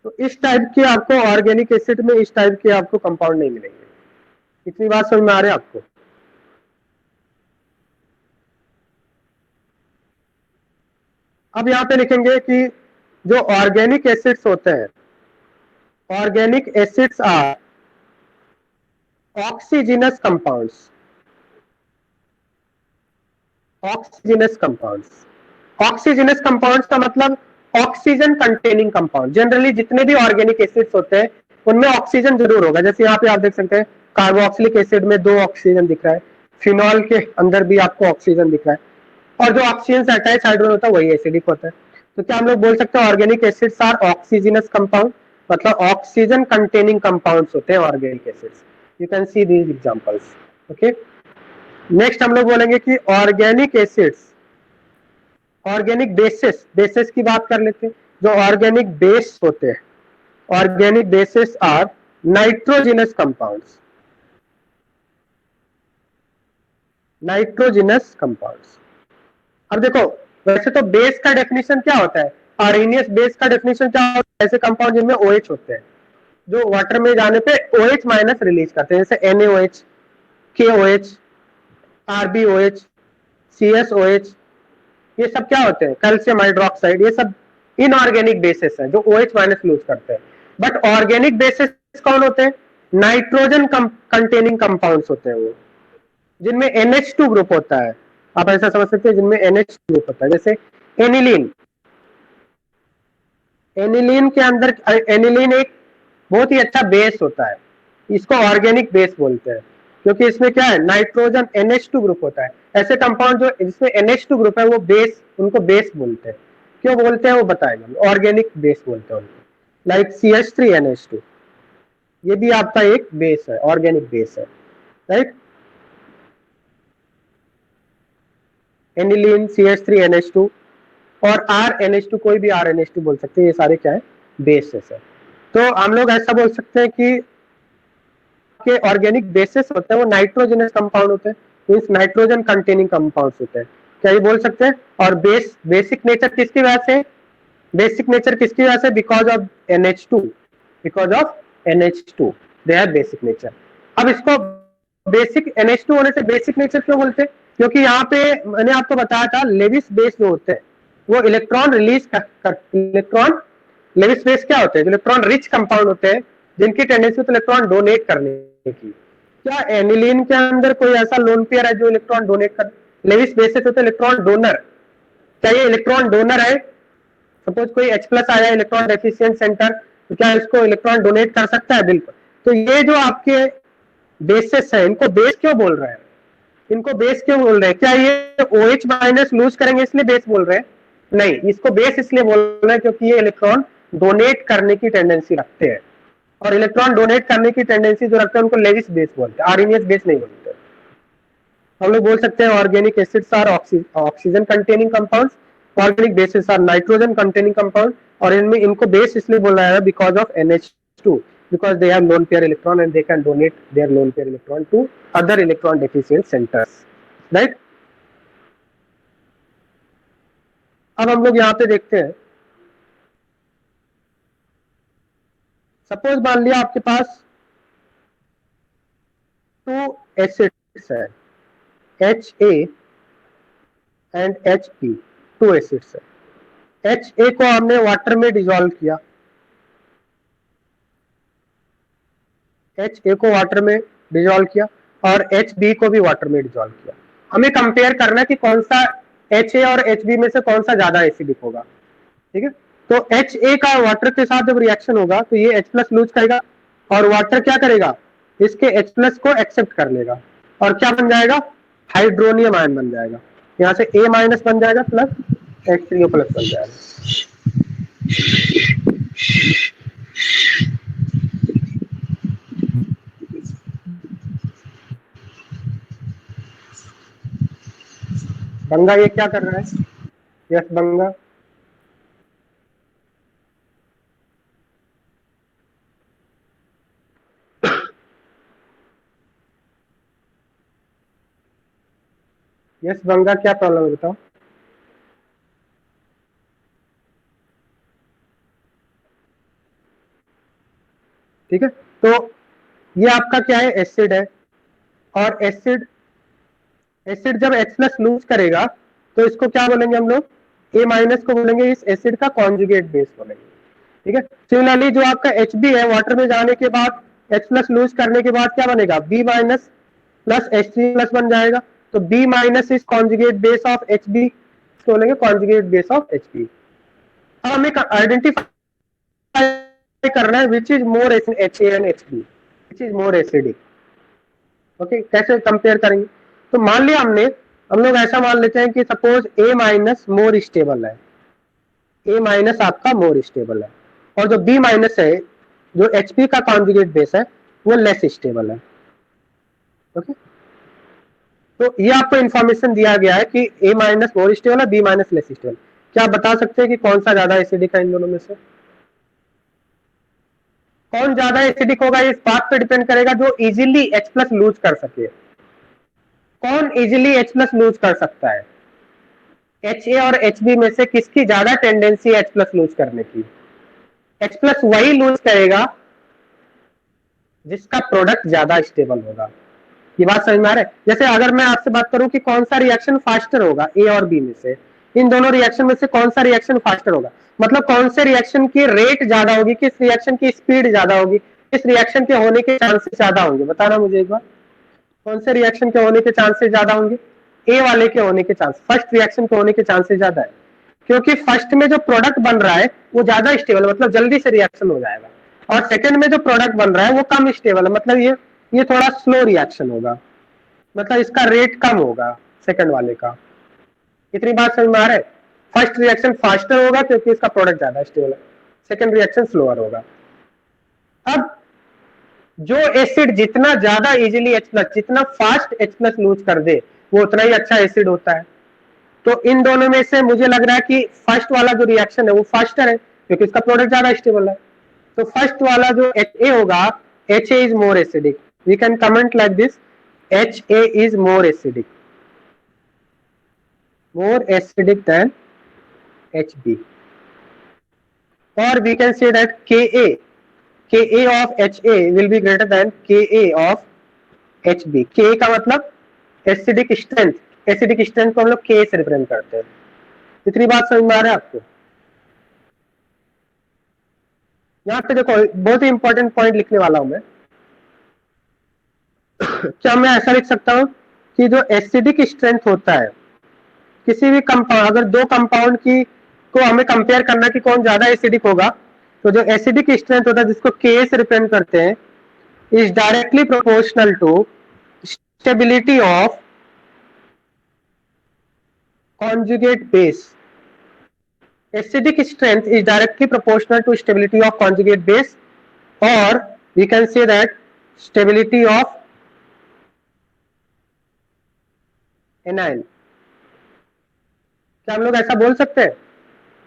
तो इस टाइप के आपको ऑर्गेनिक एसिड में इस टाइप के आपको कंपाउंड नहीं मिलेंगे। इतनी बात समझ में आ रही है आपको? अब यहां पे लिखेंगे कि जो ऑर्गेनिक एसिड्स होते हैं, organic acids are oxygenous compounds. Oxygenous compounds, oxygenous compounds का मतलब ऑक्सीजन कंटेनिंग कंपाउंड। जनरली जितने भी ऑर्गेनिक एसिड्स होते हैं उनमें ऑक्सीजन जरूर होगा। जैसे यहाँ पे आप देख सकते हैं कार्बोक्सिलिक एसिड में 2 ऑक्सीजन दिख रहा है, फिनॉल के अंदर भी आपको ऑक्सीजन दिख रहा है, और जो ऑक्सीजन से अटैच हाइड्रोजन होता है वही एसिडिक होता है। तो क्या हम लोग बोल सकते हैं organic acids are oxygenous compound, मतलब ऑक्सीजन कंटेनिंग कंपाउंड्स होते हैं organic acids. You can see these examples. Okay, next हम लोग बोलेंगे कि organic acids, organic bases, bases की बात कर लेते हैं। जो ऑर्गेनिक बेस होते हैं, organic bases are nitrogenous compounds. Nitrogenous compounds. अब देखो, वैसे तो बेस का डेफिनेशन क्या होता है? आर्हेनियस बेस का डेफिनेशन क्या होता है? ऐसे कंपाउंड जिनमें OH होते हैं, जो वाटर में जाने पे OH- रिलीज करते हैं, जैसे NaOH, KOH, RbOH, CSOH, ये सब क्या होते हैं? Calcium hydroxide. ये सब इनऑर्गेनिक बेसिस है जो OH- लूज करते हैं। बट ऑर्गेनिक बेसिस कौन होते हैं? नाइट्रोजन कंटेनिंग कंपाउंड्स होते हैं, वो जिनमें NH2 ग्रुप होता है। आप ऐसा समझ सकते हैं जिनमें NH ग्रुप होता है, जैसे एनिलीन। एनिलीन के अंदर, एनिलीन एक बहुत ही अच्छा बेस होता है, इसको ऑर्गेनिक बेस बोलते हैं, क्योंकि इसमें क्या है? नाइट्रोजन NH2 ग्रुप होता है। ऐसे कंपाउंड जो जिसमें NH2 ग्रुप है वो बेस, उनको बेस बोलते हैं। क्यों बोलते हैं वो बताएंगे, ऑर्गेनिक बेस बोलते हैं उनको। लाइक CH3NH2, ये भी आपका एक बेस है, ऑर्गेनिक बेस है, राइट? एनिलीन, CH3NH2 और RNH2, कोई भी RNH2 बोल सकते हैं, ये सारे क्या है? बेसेस है। तो हम लोग ऐसा बोल सकते हैं कि के ऑर्गेनिक बेसिस होते हैं वो नाइट्रोजनस कंपाउंड होते हैं, मींस नाइट्रोजन कंटेनिंग कंपाउंड्स होते हैं, क्या ये बोल सकते हैं? और बेसिक नेचर किसकी वजह से? बेसिक नेचर किसकी वजह से? Because of NH2, because of NH2 they have basic nature. अब इसको बेसिक NH2 होने से बेसिक नेचर क्यों बोलते हैं? क्योंकि यहाँ पे मैंने आपको बताया था लेविस बेस जो होते हैं वो इलेक्ट्रॉन रिलीज कर इलेक्ट्रॉन, लेविस बेस क्या होते हैं? इलेक्ट्रॉन रिच कंपाउंड होते हैं, जिनकी टेंडेंसी होती है इलेक्ट्रॉन डोनेट करने की। क्या एनिलीन के अंदर कोई ऐसा लोन पेयर है जो इलेक्ट्रॉन डोनेट कर? लेविस बेसिस होते हैं इलेक्ट्रॉन डोनर। क्या ये इलेक्ट्रॉन डोनर है? सपोज कोई H+ आया इलेक्ट्रॉन डेफिशिएंट सेंटर, तो क्या इसको इलेक्ट्रॉन डोनेट कर सकता है? बिल्कुल। तो ये जो आपके बेसिस है, इनको बेस क्यों बोल रहे हैं? इनको बेस क्यों बोल रहे हैं? क्या ये OH- लूज करेंगे इसलिए बेस बोल रहे हैं? नहीं, इसको बेस इसलिए बोल रहे हैं क्योंकि ये इलेक्ट्रॉन डोनेट करने की टेंडेंसी रखते हैं, और इलेक्ट्रॉन डोनेट करने की टेंडेंसी जो रखते हैं उनको लेविस बेस बोलते हैं, आर्हेनियस बेस नहीं बोलते। हम लोग बोल सकते हैं organic acids are oxygen containing compounds, organic bases are nitrogen containing compound, और इनमें इनको बेस इसलिए बोला है because of NH2, because they have lone pair electron and they can donate their lone pair electron to other electron deficient centers, right? अब हम लोग यहाँ पे देखते हैं, सपोज मान लिया आपके पास 2 एसिड्स है, HA एंड HB, 2 एसिड्स है। HA को हमने वाटर में डिसॉल्व किया, HA को वाटर में डिसॉल्व किया और HB को भी वाटर में डिसॉल्व किया। हमें कंपेयर करना है कि कौन सा HA और HB में से कौन सा ज्यादा एसिडिक होगा, ठीक है। तो HA का वाटर के साथ जब रिएक्शन होगा तो ये H+ लूज करेगा और वाटर क्या करेगा, इसके H+ को एक्सेप्ट कर लेगा और क्या बन जाएगा, हाइड्रोनियम आयन बन जाएगा। यहाँ से A- बन जाएगा प्लस H3O+ बन जाएगा। बंगा ये क्या कर रहा है? यस बंगा, यस बंगा क्या प्रॉब्लम है बताओ। ठीक है, तो ये आपका क्या है, एसिड है और एसिड जब H+ लूज करेगा तो इसको क्या बोलेंगे हम लोग, A- को बोलेंगे इस एसिड का कॉन्जुगेट बेस बोलेंगे। ठीक है, सिमिलरली जो आपका HB है, वाटर में जाने के बाद H+ लूज करने के बाद क्या बनेगा, B- प्लस H3+ बन जाएगा। तो B- is conjugate base of HB, इसको बोलेंगे कॉन्जुगेट बेस ऑफ HB। अब हमें आइडेंटिफाई करना है which is more HA and HB, which is more acidic. Okay, कैसे कंपेयर करेंगे, तो मान लिया हम लोग ऐसा मान लेते हैं कि सपोज A- मोर स्टेबल है, A- आपका मोर स्टेबल है और जो B- है, जो HP का कॉन्जुगेट बेस है, वो लेस स्टेबल है। ओके, तो ये आपको इंफॉर्मेशन दिया गया है कि A- मोर स्टेबल है, B- लेस स्टेबल। क्या आप बता सकते हैं कि कौन सा ज्यादा एसिडिक है इन दोनों में से? कौन ज्यादा एसिडिक होगा इस बात पे डिपेंड करेगा जो इजीली H+ लूज कर सके। कौन इजीली H+ लूज कर सकता है? HA और HB में से किसकी ज्यादा टेंडेंसी है H+ लूज करने की? H+ वही लूज करेगा जिसका प्रोडक्ट ज्यादा स्टेबल होगा। ये बात समझ में आ रहा है? जैसे अगर मैं आपसे बात करूं कि कौन सा रिएक्शन फास्टर होगा A और B में से, इन दोनों रिएक्शन में से कौन सा रिएक्शन फास्टर होगा, मतलब कौन से रिएक्शन की रेट ज्यादा होगी, किस रिएक्शन की स्पीड ज्यादा होगी, किस रिएक्शन के होने के चांसेस ज्यादा होंगे, बताना मुझे एक बार। कौन से रिएक्शन के होने के चांसेस ज्यादा होंगे? ए वाले के होने के चांस, फर्स्ट रिएक्शन के होने के चांसेस ज्यादा है, क्योंकि फर्स्ट में जो प्रोडक्ट बन रहा है वो ज्यादा स्टेबल, मतलब जल्दी से रिएक्शन हो जाएगा, और सेकंड में जो प्रोडक्ट बन रहा है वो कम स्टेबल है, मतलब ये थोड़ा स्लो रिएक्शन होगा, मतलब इसका रेट कम होगा सेकंड वाले का। इतनी बात समझ में आ रहा है? फर्स्ट रिएक्शन फास्टर होगा क्योंकि इसका प्रोडक्ट ज्यादा स्टेबल है, सेकंड रिएक्शन स्लोअर होगा। अब जो एसिड जितना ज्यादा इजीली H+, जितना फास्ट H+ लूज कर दे, वो उतना ही अच्छा एसिड होता है। तो इन दोनों में से मुझे लग रहा है कि फर्स्ट वाला जो रिएक्शन है वो फास्टर है क्योंकि इसका प्रोडक्ट ज्यादा स्टेबल है। तो फर्स्ट वाला जो HA होगा, HA is more acidic, we can comment like this, HA is more acidic, more acidic than HB, or we can say that Ka of HA will be greater than Ka of HB। Ka का मतलब acidic strength, acidic strength को हम लोग K से represent करते हैं। इतनी बात समझ में आ रहा है आपको? यहाँ पे देखो बहुत ही इंपॉर्टेंट पॉइंट लिखने वाला हूं मैं। क्या मैं ऐसा लिख सकता हूं कि जो एसिडिक स्ट्रेंथ होता है किसी भी कंपाउंड, अगर दो कंपाउंड की को हमें कंपेयर करना कि कौन ज्यादा एसिडिक होगा, तो जो एसिडिक स्ट्रेंथ होता है जिसको K से रिप्रेजेंट करते हैं, is directly proportional to stability of conjugate base। Acidic strength is directly proportional to stability of conjugate base, or we can say that stability of anion। क्या हम लोग ऐसा बोल सकते हैं?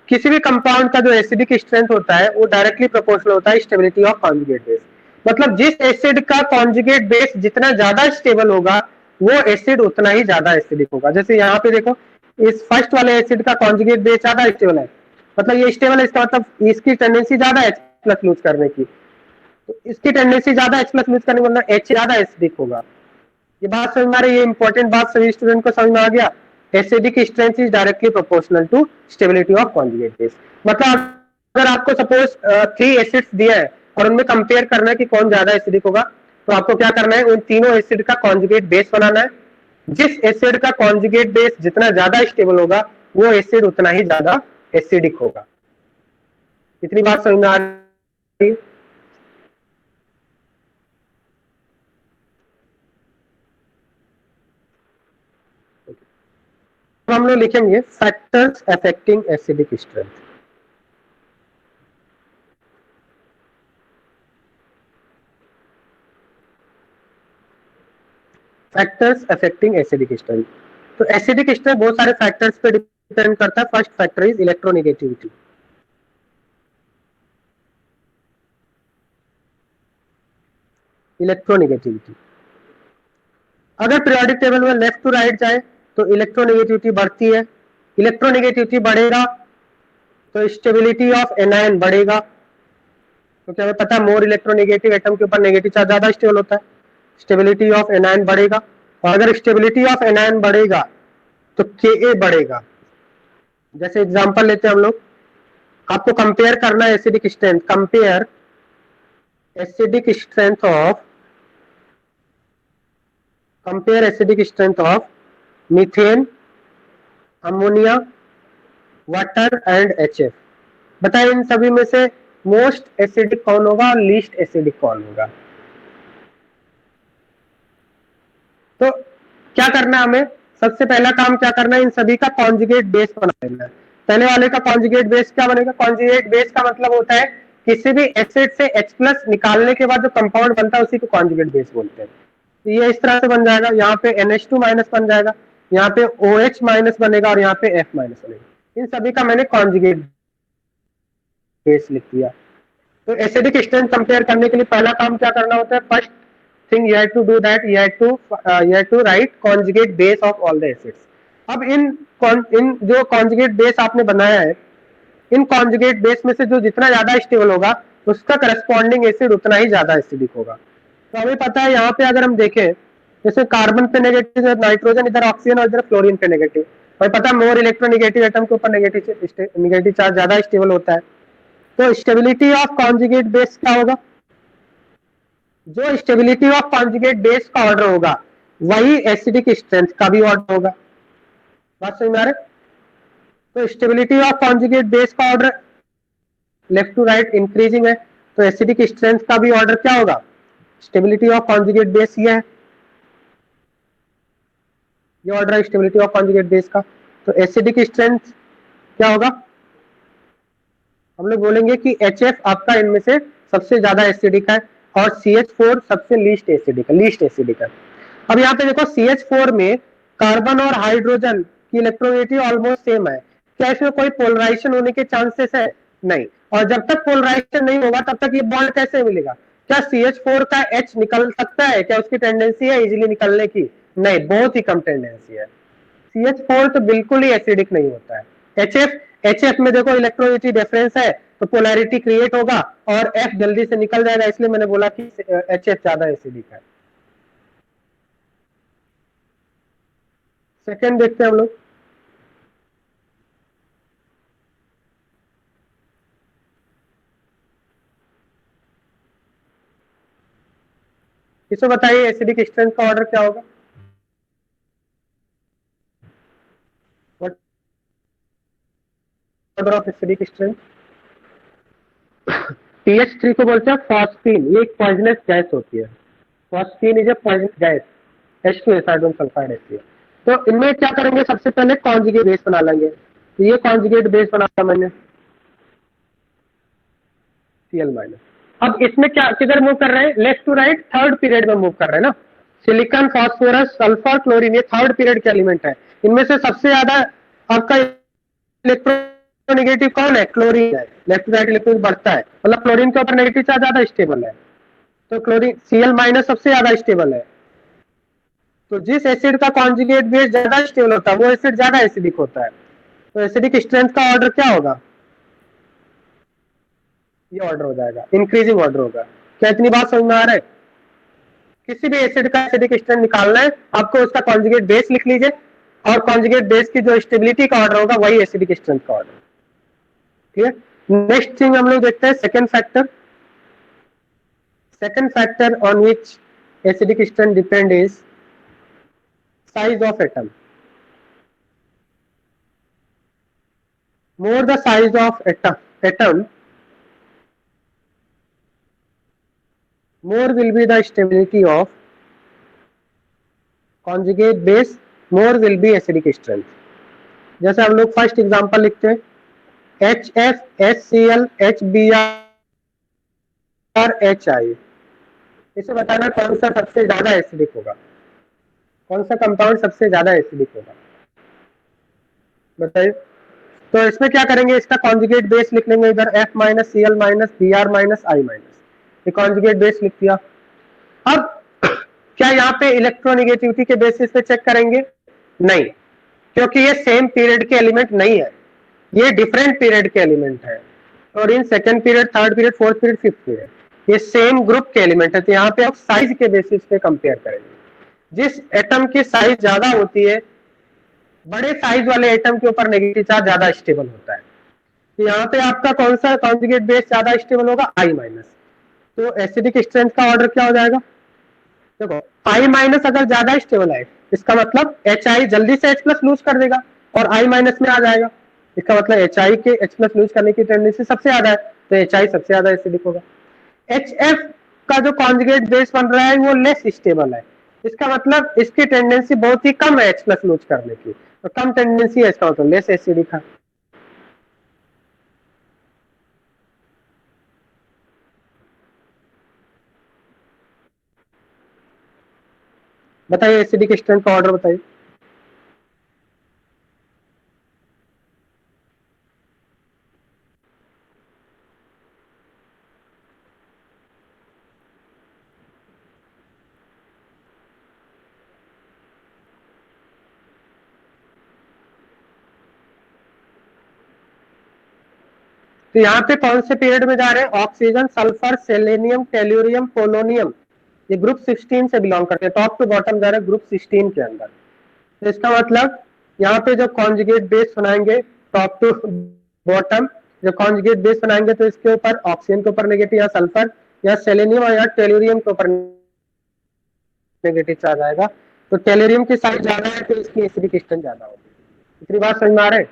किसी भी कंपाउंड का जो एसिडिक स्ट्रेंथ होता है वो डायरेक्टली प्रोपोर्शनल होता है स्टेबिलिटी ऑफ कॉन्जुगेट बेस। मतलब जिस एसिड का कॉन्जुगेट बेस जितना ज्यादा स्टेबल होगा वो एसिड उतना ही ज्यादा एसिडिक होगा। जैसे यहाँ पे देखो इस फर्स्ट वाले एसिड का कॉन्जुगेट बेस ज्यादा स्टेबल है, मतलब ये स्टेबल है, इसका मतलब इसकी टेंडेंसी ज्यादा H प्लस लूज करने की, तो इसकी टेंडेंसी ज्यादा H प्लस लूज करने की, मतलब H ज्यादा एसिडिक होगा। ये बात समझ में आ रही है, ये इंपॉर्टेंट बात सभी स्टूडेंट को समझ में आ गया। Acidic strength is directly proportional to stability of conjugate base. मतलब अगर आपको सपोज 3 एसिड्स दिया है और उनमें कंपेयर करना है कि कौन ज्यादा एसिडिक होगा, तो आपको क्या करना है, उन तीनों एसिड का कॉन्जुगेट बेस बनाना है। जिस एसिड का कॉन्जुगेट बेस जितना ज्यादा स्टेबल होगा, वो एसिड उतना ही ज्यादा एसिडिक होगा। इतनी बात समझ में आ रही है? तो हम लोग लिखेंगे factors affecting acidic strength. Factors affecting acidic strength. तो एसिडिक स्ट्रेंथ बहुत सारे फैक्टर्स पे डिपेंड करता है। First factor is electronegativity. Electronegativity अगर पीरियोडिक टेबल में लेफ्ट टू राइट जाए तो इलेक्ट्रोनेगेटिविटी बढ़ती है। इलेक्ट्रोनेगेटिविटी बढ़ेगा तो स्टेबिलिटी ऑफ एनायन बढ़ेगा, क्योंकि हमें पता है मोर इलेक्ट्रोनेगेटिव एटम के ऊपर नेगेटिव चार्ज ज्यादा स्टेबल होता है, स्टेबिलिटी ऑफ एनायन बढ़ेगा। और अगर स्टेबिलिटी ऑफ एनायन बढ़ेगा तो Ka बढ़ेगा। जैसे एग्जांपल लेते हैं हम लोग, आपको कंपेयर करना है acidic strength, compare acidic strength of methane, ammonia, water and HF। बताइए इन सभी में से मोस्ट एसिडिक कौन होगा और लीस्ट एसिडिक कौन होगा? तो क्या करना है हमें, सबसे पहला काम क्या करना है, इन सभी का कॉन्जुगेट बेस बना लेना है। पहले वाले का कॉन्जुगेट बेस क्या बनेगा? कॉन्जुगेट बेस का मतलब होता है किसी भी एसिड से H प्लस निकालने के बाद जो कंपाउंड बनता है उसी को कॉन्जुगेट बेस बोलते हैं। तो ये इस तरह से बन जाएगा, यहाँ पे NH2 माइनस बन जाएगा, यहाँ पे OH माइनस बनेगा और यहाँ पे F माइनस बनेगा। इन सभी का मैंने कॉन्जुगेट बेस लिख दिया। तो एसिडिक स्ट्रेंथ कंपेयर करने के लिए पहला काम क्या करना होता है? First thing you have to do that you have to write conjugate base of all the acids। अब इन जो conjugate base आपने बनाया है, इन conjugate base में से जो जितना ज्यादा स्टेबल होगा उसका करस्पॉन्डिंग एसिड उतना ही ज्यादा एसिडिक होगा। तो हमें पता है यहाँ पे अगर हम देखें, जैसे कार्बन पे नेगेटिव, नाइट्रोजन इधर ऑक्सीजन और इधर फ्लोरीन पे नेगेटिव, हमें पता है मोर इलेक्ट्रोनेगेटिव एटम के ऊपर नेगेटिव चार्ज ज्यादा स्टेबल होता है। तो स्टेबिलिटी ऑफ कॉन्जुगेट बेस क्या होगा? जो स्टेबिलिटी ऑफ कॉन्जुगेट बेस का ऑर्डर होगा वही एसिडिक स्ट्रेंथ का भी ऑर्डर होगा। बात समझ में आ रहा है? तो स्टेबिलिटी ऑफ कॉन्जुगेट बेस का order left to right increasing है, तो एसिडिक स्ट्रेंथ का भी ऑर्डर क्या होगा? स्टेबिलिटी ऑफ कॉन्जुगेट बेस ये है, ये ऑर्डर है स्टेबिलिटी ऑफ कॉन्जुगेट बेस का। तो एसिडिक स्ट्रेंथ क्या होगा? हम लोग बोलेंगे कि HF आपका इनमें से सबसे ज्यादा एसिडिक है और CH4 सबसे लीस्ट एसिडिक है। अब यहाँ पे देखो CH4 में कार्बन और हाइड्रोजन की इलेक्ट्रोनेगेटिविटी ऑलमोस्ट सेम है। क्या इसमें कोई पोलराइजेशन होने के चांसेस है? नहीं। और जब तक पोलराइजेशन नहीं होगा तब तक ये बॉन्ड कैसे मिलेगा? क्या CH4 का H निकल सकता है? क्या उसकी टेंडेंसी है इजिली निकलने की? नहीं, बहुत ही कम टेंडेंसी है। CH4 तो बिल्कुल ही एसिडिक नहीं होता है। HF में देखो इलेक्ट्रोनेगेटिव डिफरेंस है तो पोलैरिटी क्रिएट होगा और F जल्दी से निकल जाएगा, इसलिए मैंने बोला कि HF ज्यादा एसिडिक है। सेकेंड देखते हैं हम लोग, इसको बताइए एसिडिक स्ट्रेंथ का ऑर्डर क्या होगा? Order of acidic strength TH3 को बोलते हैं फॉस्फीन, ये एक पॉइजनस गैस होती है। Phosphine is a poisonous gas, H2 hydrogen sulphide HCl। तो इनमें क्या करेंगे, सबसे पहले कॉन्जुगेट बेस बना लेंगे। तो ये कॉन्जुगेट बेस बनाया मैंने Cl माइनस। अब इसमें क्या किधर मूव कर रहे हैं? Left to right third period में मूव कर रहे हैं ना। सिलिकॉन, फास्फोरस, सल्फर, क्लोरीन, ये थर्ड पीरियड के एलिमेंट है। इनमें से सबसे ज्यादा आपका इलेक्ट्रोनेगेटिव कौन है? क्लोरीन है। लेफ्ट टू राइट इलेक्ट्रॉन बढ़ता है, मतलब क्लोरीन के ऊपर नेगेटिव चार्ज ज्यादा स्टेबल है, तो क्लोरीन Cl माइनस सबसे ज्यादा स्टेबल है। तो जिस एसिड का कॉन्जुगेट बेस ज्यादा स्टेबल होता है वो एसिड ज्यादा एसिडिक होता है। तो एसिडिक स्ट्रेंथ का ऑर्डर क्या होगा, ये ऑर्डर हो जाएगा, इंक्रीजिंग ऑर्डर होगा। क्या इतनी बात समझ में आ रहा है? किसी भी एसिड का एसिडिक स्ट्रेंथ निकालना है आपको उसका कॉन्जुगेट बेस लिख लीजिए, और कॉन्जुगेट बेस की जो स्टेबिलिटी का ऑर्डर होगा वही एसिडिक स्ट्रेंथ का ऑर्डर। ठीक है, नेक्स्ट थिंग हम लोग देखते हैं second factor. Second factor on which acidic strength depend is size of atom. More the size of atom, more will be the stability of conjugate base, more will be acidic strength. जैसे हम लोग first example लिखते हैं HF, HCl, HBr, HI। इसे बताना कौन सा सबसे ज्यादा एसिडिक होगा, कौन सा कंपाउंड सबसे ज्यादा एसिडिक होगा, बताइए। तो इसमें क्या करेंगे, इसका कॉन्जुगेट बेस लिख लेंगे इधर F minus Cl minus Br minus I minus, ये कॉन्जुगेट बेस लिख दिया। अब क्या यहाँ पे इलेक्ट्रोनेगेटिविटी के बेसिस पे चेक करेंगे? नहीं, क्योंकि ये सेम पीरियड के एलिमेंट नहीं है, ये डिफरेंट पीरियड के एलिमेंट है। और in second period, third period, fourth period, fifth period ये सेम ग्रुप के एलिमेंट है। तो यहाँ पे आप साइज के बेसिस पे कंपेयर करेंगे। जिस एटम की साइज ज्यादा होती है, बड़े साइज वाले एटम के ऊपर नेगेटिव चार्ज ज्यादा स्टेबल होता है। तो यहाँ पे आपका कौन सा कॉन्जुगेट बेस ज्यादा स्टेबल होगा? I minus. तो एसिडिक स्ट्रेंथ का ऑर्डर क्या हो जाएगा? देखो I माइनस अगर ज्यादा स्टेबल है इसका मतलब HI जल्दी से H प्लस लूज कर देगा और I माइनस में आ जाएगा, इसका मतलब HI के H प्लस लूज करने की टेंडेंसी सबसे ज्यादा है, तो HI सबसे ज्यादा एसिडिक होगा। HF का जो कॉन्जुगेट बेस बन रहा है वो लेस स्टेबल है, इसका मतलब इसकी टेंडेंसी बहुत ही कम है H प्लस लूज करने की, तो कम टेंडेंसी है, इसका मतलब लेस एसिडिक है। बताइए एसिडिक स्ट्रेंथ का ऑर्डर बताइए। तो यहाँ पे कौन से पीरियड में जा रहे हैं? Oxygen, sulphur, selenium, tellurium, polonium, ये ग्रुप 16 से बिलोंग करते हैं, टॉप टू बॉटम जा रहे हैं ग्रुप 16 के अंदर। तो इसका मतलब यहाँ पे जो कॉन्जुगेट बेस बनाएंगे टॉप टू बॉटम, जो कॉन्जुगेट बेस बनाएंगे तो इसके ऊपर ऑक्सीजन के ऊपर नेगेटिव, या सल्फर या सेलेनियम या टेल्यूरियम के ऊपर नेगेटिव चार्ज आएगा। तो टेल्यूरियम की साइज ज्यादा है तो इसकी एसिडिक स्ट्रेंथ ज्यादा होगी। इतनी बात समझ में आ रहा है?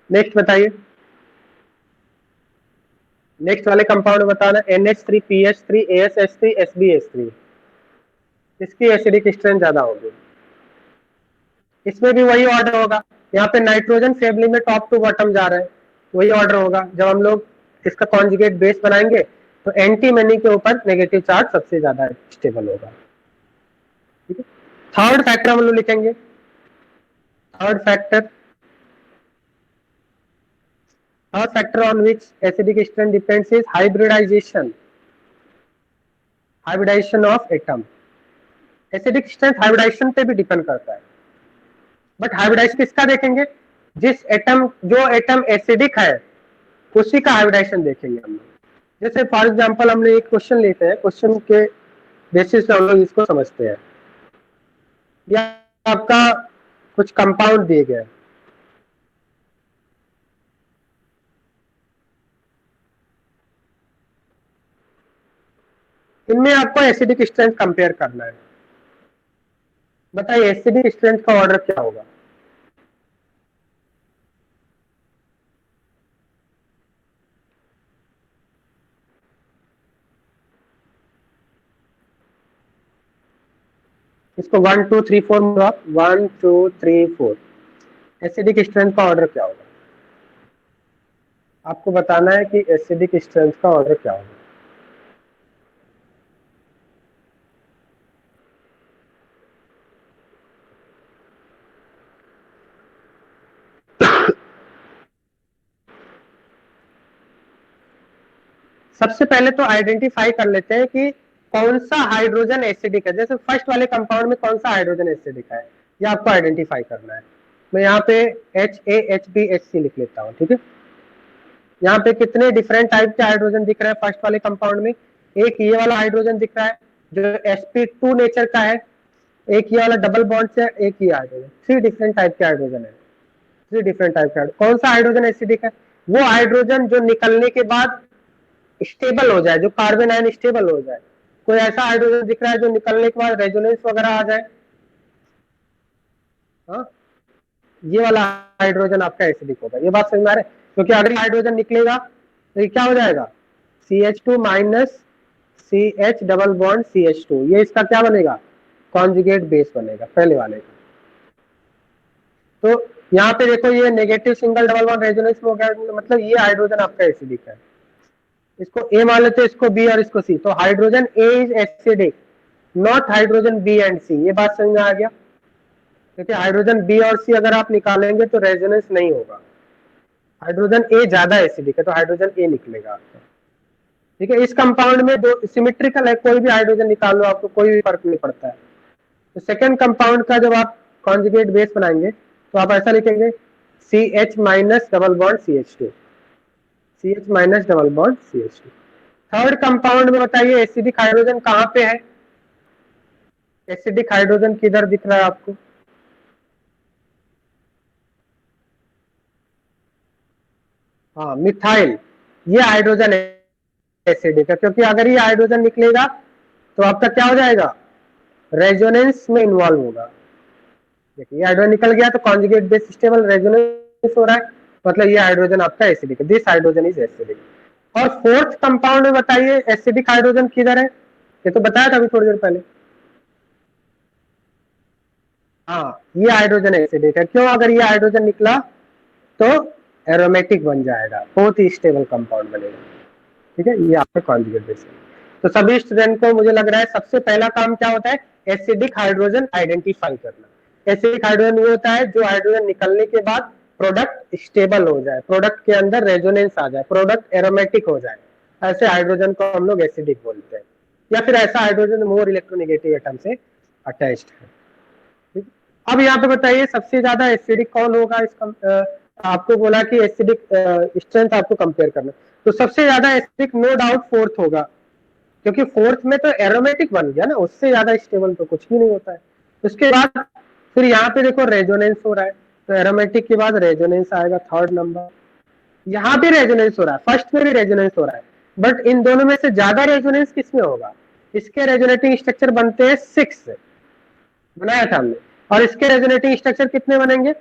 नेक्स्ट बताइए, नेक्स्ट वाले कंपाउंड बताना। NH3, PH3, ASH3, SbH3, इसकी एसिडिक स्ट्रेंथ ज्यादा होगी। इसमें भी वही ऑर्डर होगा, यहाँ पे नाइट्रोजन फैमिली में टॉप टू बॉटम जा रहे हैं, वही ऑर्डर होगा। जब हम लोग इसका कॉन्जुगेट बेस बनाएंगे तो एंटी मनी के ऊपर नेगेटिव चार्ज सबसे ज्यादा स्टेबल होगा। ठीक है, थर्ड फैक्टर हम लोग लिखेंगे। Third factor, third factor on which acidic strength depends is hybridization, hybridization of atom। Acidic strength hybridisation पे भी डिपेंड करता है, बट हाइब्रिडाइजेशन किसका देखेंगे? जिस एटम, जो एटम एसिडिक है उसी का हाइब्रिडाइजेशन देखेंगे हम लोग। जैसे फॉर एग्जांपल हमने एक क्वेश्चन लेते हैं, क्वेश्चन के बेसिस पे हम लोग इसको समझते हैं। या आपका कुछ कंपाउंड दिए गए, इनमें आपको एसिडिक स्ट्रेंथ कंपेयर करना है। बताइए एसिडिक स्ट्रेंथ का ऑर्डर क्या होगा? इसको 1 2 3 4 1 2 3 4, एसिडिक स्ट्रेंथ का ऑर्डर क्या होगा? आपको बताना है कि एसिडिक स्ट्रेंथ का ऑर्डर क्या होगा। सबसे पहले तो आइडेंटिफाई कर लेते हैं कि कौन सा हाइड्रोजन एसिडिक है। जैसे फर्स्ट वाले कंपाउंड में कौन सा हाइड्रोजन एसिडिक है, ये आपको आइडेंटिफाई करना है। मैं यहाँ पे HAHBHC लिख लेता हूँ, ठीक है। यहाँ पे कितने डिफरेंट टाइप के हाइड्रोजन दिख रहे हैं फर्स्ट वाले कंपाउंड में? एक ये वाला हाइड्रोजन दिख रहा है जो sp2 नेचर का है, एक ये वाला डबल बॉन्ड से, एक ये हाइड्रोजन। 3 डिफरेंट टाइप के हाइड्रोजन है, 3 डिफरेंट टाइप के। कौन सा हाइड्रोजन एसिडिक है? वो हाइड्रोजन जो निकलने के बाद स्टेबल हो जाए, जो कार्बन आयन स्टेबल हो जाए। कोई ऐसा हाइड्रोजन दिख रहा है जो निकलने के बाद रेजोनेंस वगैरह आ जाए? हाँ, ये वाला हाइड्रोजन आपका एसिडिक होगा। ये बात समझ में आ रहा है? क्योंकि अगर हाइड्रोजन निकलेगा तो ये क्या हो जाएगा? CH2 minus CH double bond CH2, ये इसका क्या बनेगा? कॉन्जुगेट बेस बनेगा पहले वाले का। तो यहाँ पे देखो ये negative single double bond resonance में हो गया, मतलब ये हाइड्रोजन आपका एसिडिक है। इसको ए मान लेते हैं, इसको बी और इसको सी। तो hydrogen A is acidic, not hydrogen B and C. ये बात समझ में आ गया? क्योंकि हाइड्रोजन बी और सी अगर आप निकालेंगे तो रेजोनेंस नहीं होगा। हाइड्रोजन ए ज्यादा एसिडिक है तो हाइड्रोजन ए निकलेगा आपका, ठीक है। इस कंपाउंड में दो सिमेट्रिकल है, कोई भी हाइड्रोजन निकाल लो आपको कोई भी फर्क नहीं पड़ता है। तो सेकेंड कंपाउंड का जब आप कॉन्जुगेट बेस बनाएंगे तो आप ऐसा लिखेंगे CH minus double bond CH2, CH minus double bond CH2। Third compound में बताइए एसिडिक हाइड्रोजन कहां पे है? एसिडिक हाइड्रोजन किधर दिख रहा है आपको? हाँ, मिथाइल। ये हाइड्रोजन एसिडिक है, क्योंकि अगर ये हाइड्रोजन निकलेगा तो आपका क्या हो जाएगा? रेजोनेंस में इन्वॉल्व होगा। देखिए ये हाइड्रोजन निकल गया तो कॉन्जुगेट बेस स्टेबल, रेजोनेंस हो रहा है, मतलब ये हाइड्रोजन आपका एसिडिक है। This hydrogen is acidic. और फोर्थ कंपाउंड में बताइए एसिडिक हाइड्रोजन किधर है? ये तो बताया था अभी थोड़ी देर पहले। हाँ, ये हाइड्रोजन एसिडिक है। क्यों? अगर ये हाइड्रोजन निकला तो एरोमेटिक बन जाएगा, बहुत ही स्टेबल कंपाउंड बनेगा, ठीक है। ये आपका कॉन्जुगेट बेस है। तो सभी स्टूडेंट को मुझे लग रहा है सबसे पहला काम क्या होता है? एसिडिक हाइड्रोजन आइडेंटिफाई करना। एसिडिक हाइड्रोजन वो होता है जो हाइड्रोजन निकलने के बाद प्रोडक्ट स्टेबल हो जाए, प्रोडक्ट के अंदर रेजोनेंस आ जाए, प्रोडक्ट एरोमेटिक हो जाए, ऐसे हाइड्रोजन को हम लोग एसिडिक बोलते हैं। या फिर ऐसा हाइड्रोजन मोर इलेक्ट्रोनेगेटिव एटम से अटैच्ड है। अब यहाँ पे बताइए सबसे ज्यादा एसिडिक कौन होगा? आपको बोला कि एसिडिक स्ट्रेंथ आपको कंपेयर करना, तो सबसे ज्यादा एसिडिक नो डाउट फोर्थ होगा, क्योंकि फोर्थ में तो एरोमेटिक बन गया ना, उससे ज्यादा स्टेबल तो कुछ भी नहीं होता है। उसके बाद फिर यहाँ पे देखो रेजोनेंस हो रहा है, तो एरोमेटिक के बाद रेजोनेंस आएगा थर्ड नंबर। यहाँ भी रेजोनेंस हो रहा है, फर्स्ट में भी रेजोनेंस हो रहा है, बट इन दोनों में से ज्यादा रेजोनेंस किसमें होगा? इसके रेजोनेटिंग स्ट्रक्चर बनते हैं 6, बनाया था हमने। और इसके रेजोनेटिंग स्ट्रक्चर कितने बनेंगे?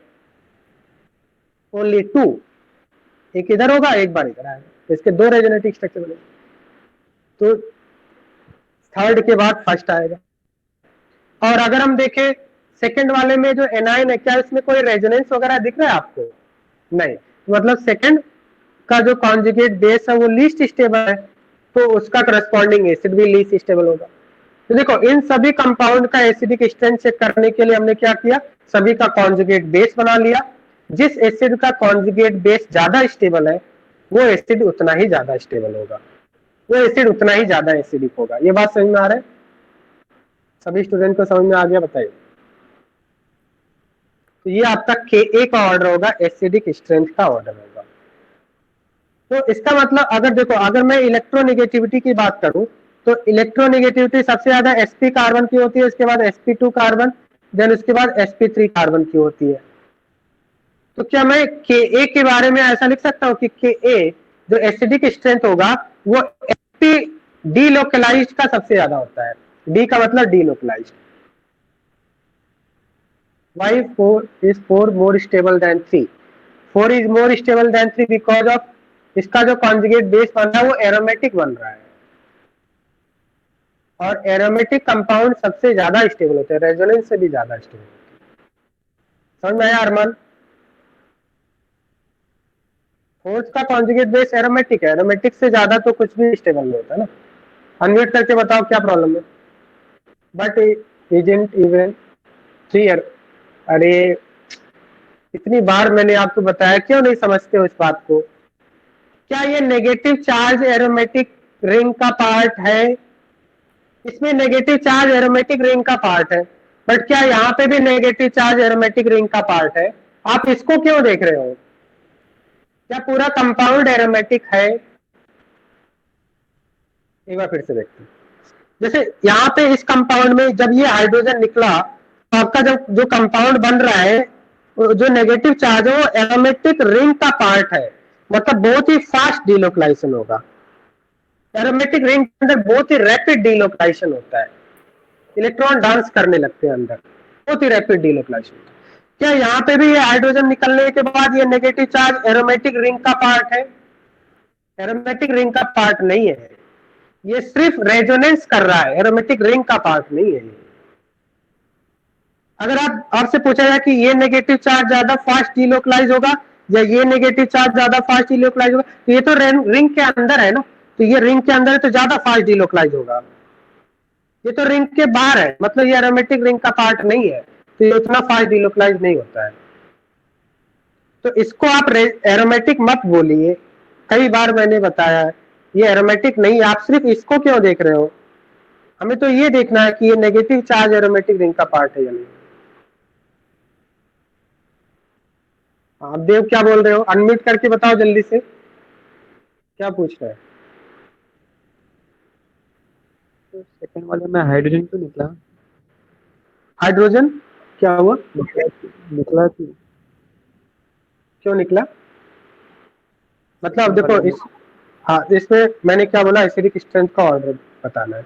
ओनली 2। एक इधर होगा, एक बार इधर आएगा, तो इसके 2 रेजोनेटिंग स्ट्रक्चर बनेंगे। तो थर्ड के बाद फर्स्ट आएगा। और अगर हम देखें सेकंड वाले में जो एनाइन है, क्या इसमें कोई रेजोनेंस वगैरह दिख रहा है आपको? नहीं, मतलब सेकंड का जो कॉन्जुगेट बेस है वो लीस्ट स्टेबल है, तो उसका करस्पॉन्डिंग एसिड भी लीस्ट स्टेबल होगा। तो देखो इन सभी कंपाउंड का एसिडिक स्ट्रेंथ चेक करने के लिए हमने क्या किया? सभी का कॉन्जुगेट बेस बना लिया। जिस एसिड का कॉन्जुगेट बेस ज्यादा स्टेबल है वो एसिड उतना ही ज्यादा स्टेबल होगा, वो एसिड उतना ही ज्यादा एसिडिक होगा। ये बात समझ में आ रहा है? सभी स्टूडेंट को समझ में आ गया? बताइए। तो ये आपका Ka का ऑर्डर होगा, एसिडिक स्ट्रेंथ का ऑर्डर होगा। तो इसका मतलब अगर देखो, अगर मैं इलेक्ट्रोनेगेटिविटी की बात करूं तो इलेक्ट्रोनेगेटिविटी सबसे ज्यादा sp कार्बन की होती है, उसके बाद sp2 कार्बन, देन उसके बाद sp3 कार्बन की होती है। तो क्या मैं Ka के बारे में ऐसा लिख सकता हूं कि Ka जो एसिडिक स्ट्रेंथ होगा वो sp डीलोकलाइज्ड का सबसे ज्यादा होता है। डी का मतलब delocalised. Why 4 is 4 more stable than 3? 4 is more stable than 3 because of इसका जो कॉन्जुगेट बेस बन रहा है वो एरोमेटिक बन रहा है, और एरोमेटिक कंपाउंड सबसे ज्यादा स्टेबल होते हैं, रेजोनेंस से भी ज्यादा स्टेबल होते हैं। समझ में आया अरमान? फोर्थ का कॉन्जुगेट बेस एरोमेटिक है, एरोमेटिक से ज्यादा तो कुछ भी स्टेबल नहीं होता ना। अनम्यूट करके बताओ क्या प्रॉब्लम है? But isn't even 3। अरे इतनी बार मैंने आपको बताया, क्यों नहीं समझते हो इस बात को? क्या ये नेगेटिव चार्ज एरोमेटिक रिंग का पार्ट है, इसमें नेगेटिव चार्ज एरोमेटिक रिंग का पार्ट है, बट क्या यहाँ पे भी नेगेटिव चार्ज एरोमेटिक रिंग का पार्ट है? आप इसको क्यों देख रहे हो? क्या पूरा कंपाउंड एरोमेटिक है? एक बार फिर से देखते हैं। जैसे यहाँ पे इस कंपाउंड में जब ये हाइड्रोजन निकला तो आपका जो कंपाउंड बन रहा है, जो नेगेटिव चार्ज है वो एरोमेटिक रिंग का पार्ट है, मतलब बहुत ही फास्ट डीलोकलाइजेशन होगा। एरोमेटिक रिंग के अंदर बहुत ही रैपिड डीलोकलाइजेशन होता है, इलेक्ट्रॉन डांस करने लगते हैं अंदर, बहुत ही रैपिड डीलोकलाइजेशन। क्या यहाँ पे भी ये हाइड्रोजन निकलने के बाद ये नेगेटिव चार्ज एरोमेटिक रिंग का पार्ट है? एरोमेटिक रिंग का पार्ट नहीं है, ये सिर्फ रेजोनेंस कर रहा है, एरोमेटिक रिंग का पार्ट नहीं है। अगर आपसे पूछा जाए कि ये नेगेटिव चार्ज ज्यादा फास्ट डीलोकलाइज होगा या ये नेगेटिव चार्ज ज्यादा फास्ट डीलोकलाइज होगा, तो ये तो रिंग के अंदर है ना, तो ये रिंग के अंदर है तो ज्यादा फास्ट डीलोकलाइज होगा। ये तो रिंग के बाहर है, मतलब ये एरोमेटिक रिंग का पार्ट नहीं है, तो ये उतना फास्ट डीलोकलाइज नहीं होता है। तो इसको आप एरोमेटिक मत बोलिए, कई बार मैंने बताया है ये एरोमेटिक नहीं है। आप सिर्फ इसको क्यों देख रहे हो? हमें तो ये देखना है कि ये नेगेटिव चार्ज एरोमेटिक रिंग का पार्ट है या नहीं। आप देव क्या बोल रहे हो? अनम्यूट करके बताओ जल्दी से, क्या पूछ रहे हैं? तो सेकंड वाले में हाइड्रोजन क्यों निकला? हाइड्रोजन क्या हुआ? निकला क्यों निकला? मतलब देखो हाँ, इसमें मैंने क्या बोला, एसिडिक स्ट्रेंथ का ऑर्डर बताना है।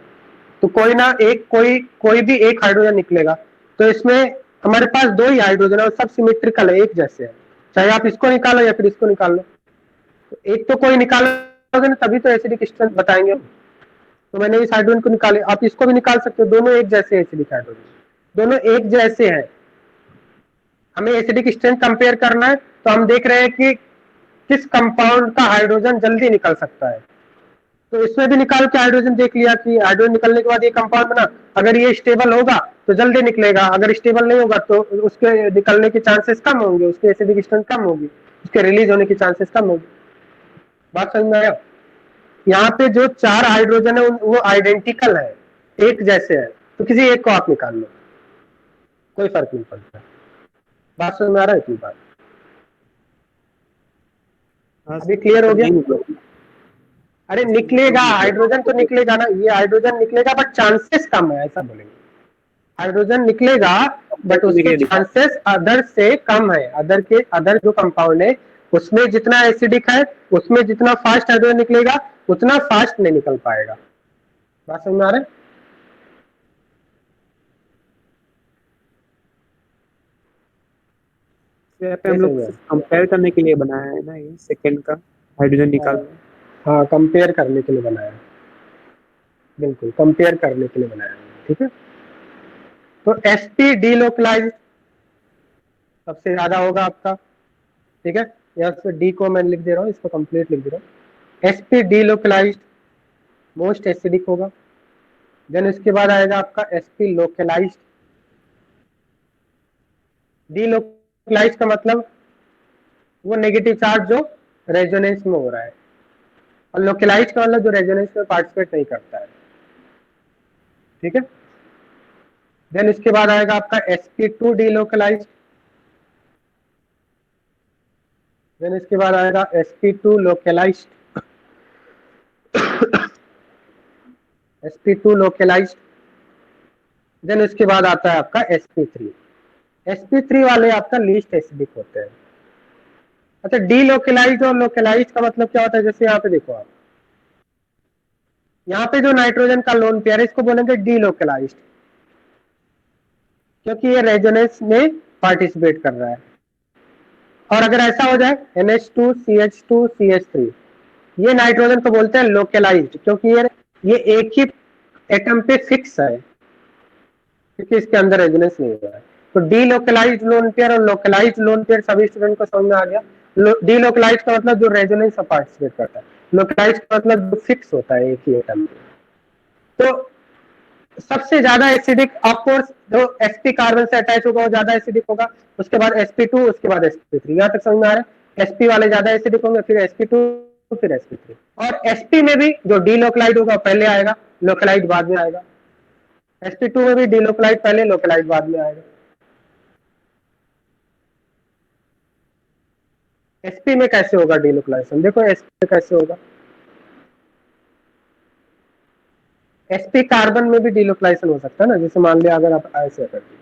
तो कोई ना एक कोई भी एक हाइड्रोजन निकलेगा, तो इसमें हमारे पास दो ही हाइड्रोजन है और सब सिमेट्रिकल है, एक जैसे है, चाहे आप इसको निकालो या फिर इसको निकाल लो। तो एक तो कोई निकालोगे ना, तभी तो एसिडिक स्ट्रेंथ बताएंगे। तो मैंने इस हाइड्रोजन को निकाले, आप इसको भी निकाल सकते हो, दोनों एक जैसे एसिडिक हाइड्रोजन, दोनों एक जैसे हैं। हमें एसिडिक स्ट्रेंथ कंपेयर करना है, तो हम देख रहे हैं कि किस कंपाउंड का हाइड्रोजन जल्दी निकल सकता है। तो इसमें भी निकाल के हाइड्रोजन देख लिया कि हाइड्रोजन निकलने के बाद ये कंपाउंड बना, अगर ये स्टेबल होगा तो जल्दी निकलेगा, अगर स्टेबल नहीं होगा तो उसके निकलने के चांसेस कम होंगे, उसके एसिडिक स्ट्रेंथ कम होगी, उसके रिलीज होने की चांसेस कम होगी। बात समझ में आया? यहाँ पे जो चार हाइड्रोजन है वो आइडेंटिकल है, एक जैसे है, तो किसी एक को आप निकाल लो, कोई फर्क नहीं पड़ता। बात समझ में आ रहा है? इतनी बात अभी क्लियर हो गया? अरे निकलेगा, हाइड्रोजन तो निकलेगा ना, ये हाइड्रोजन निकलेगा बट चांसेस कम है, ऐसा बोलेंगे। हाइड्रोजन निकलेगा बट उसके चांसेस अदर से कम है, अदर जो कंपाउंड है उसमें जितना एसिडिक है, उसमें जितना फास्ट हाइड्रोजन निकलेगा उतना फास्ट नहीं निकल पाएगा। बात समझ में आ रहा है? पे हम लोग कंपेयर करने के लिए बनाया है ना ये सेकंड का हाइड्रोजन निकालना। हाँ, कंपेयर करने के लिए बनाया है, बिल्कुल कंपेयर करने के लिए बनाया है, ठीक है। तो sp डीलोकलाइज सबसे ज्यादा होगा आपका, ठीक है। यहाँ से डी को मैं लिख दे रहा हूँ, इसको कंप्लीट लिख दे रहा हूँ। sp डीलोकलाइज मोस्ट एसिडिक होगा। देन इसके बाद आएगा आपका sp लोकलाइज। डीलोकलाइज का मतलब वो नेगेटिव चार्ज जो रेजोनेंस में हो रहा है, और लोकलाइज का मतलब जो रेजोनेंस में पार्टिसिपेट नहीं करता है, ठीक है। देन इसके बाद आएगा आपका sp2 डीलोकलाइज। देन इसके बाद आएगा sp2 localise, sp2 localise. Then इसके बाद आता है आपका sp3। sp3 वाले आपका लीस्ट एसिडिक होते हैं। अच्छा, डीलोकलाइज और लोकलाइज का मतलब क्या होता है? जैसे यहाँ पे देखो आप, यहाँ पे जो नाइट्रोजन का लोन पेयर है इसको बोलेंगे डीलोकलाइज, क्योंकि ये रेजोनेंस में पार्टिसिपेट कर रहा है। और अगर ऐसा हो जाए NH2 CH2 CH3, ये नाइट्रोजन को बोलते हैं लोकलाइज्ड, क्योंकि ये एक ही एटम पे फिक्स है, क्योंकि इसके अंदर रेजोनेंस नहीं हो रहा है। तो डीलोकलाइज्ड लोन पेयर और लोकलाइज्ड लोन पेयर सभी स्टूडेंट को समझ में आ गया। डीलोकलाइज्ड का मतलब जो रेजोनेंस में पार्टिसिपेट करता है, लोकलाइज्ड का मतलब जो फिक्स होता है एक ही एटम पे। तो सबसे ज्यादा एसिडिक ऑफकोर्स जो sp कार्बन से अटैच होगा वो ज्यादा एसिडिक होगा, उसके बाद sp2, उसके बाद sp3। यहाँ तक समझ में आ रहा है? sp वाले ज्यादा एसिडिक होंगे, फिर sp2, फिर sp3। और sp में भी जो डीलोकलाइज होगा पहले आएगा, लोकलाइज बाद में आएगा। sp2 में भी डीलोकलाइज पहले, लोकलाइज बाद में आएगा। sp में कैसे होगा डीलोकलाइजेशन, देखो sp में कैसे होगा। sp कार्बन में भी डीलोकलाइजेशन हो सकता है ना, जैसे मान लिया अगर आप ऐसे कर दिए,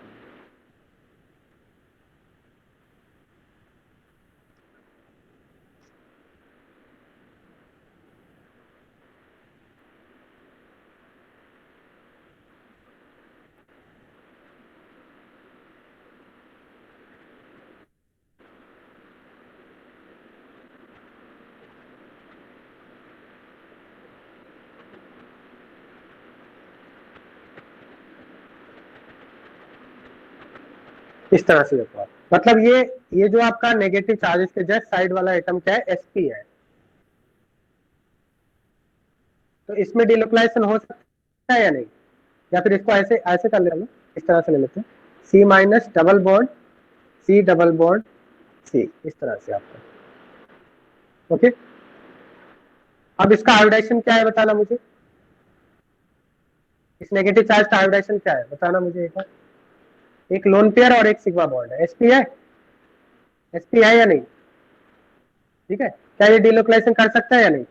इस तरह से देखो आप, मतलब ये जो आपका नेगेटिव चार्जेस के जस्ट साइड वाला आइटम क्या है, sp है। तो इसमें डीलोकलाइजेशन हो सकता है या नहीं, या फिर इसको ऐसे ऐसे कर लेते हैं, इस तरह से ले लेते हैं, C minus double bond C double bond C, इस तरह से आपका। ओके, अब इसका आयोडाइजेशन क्या है बताना मुझे, इस नेगेटिव चार्ज का आयोडाइजेशन क्या है बताना मुझे एक बार। एक लोन पेयर और एक सिग्मा बॉन्ड है, sp है, sp है या नहीं, ठीक है। क्या ये डीलोकलाइजेशन कर सकता है या नहीं,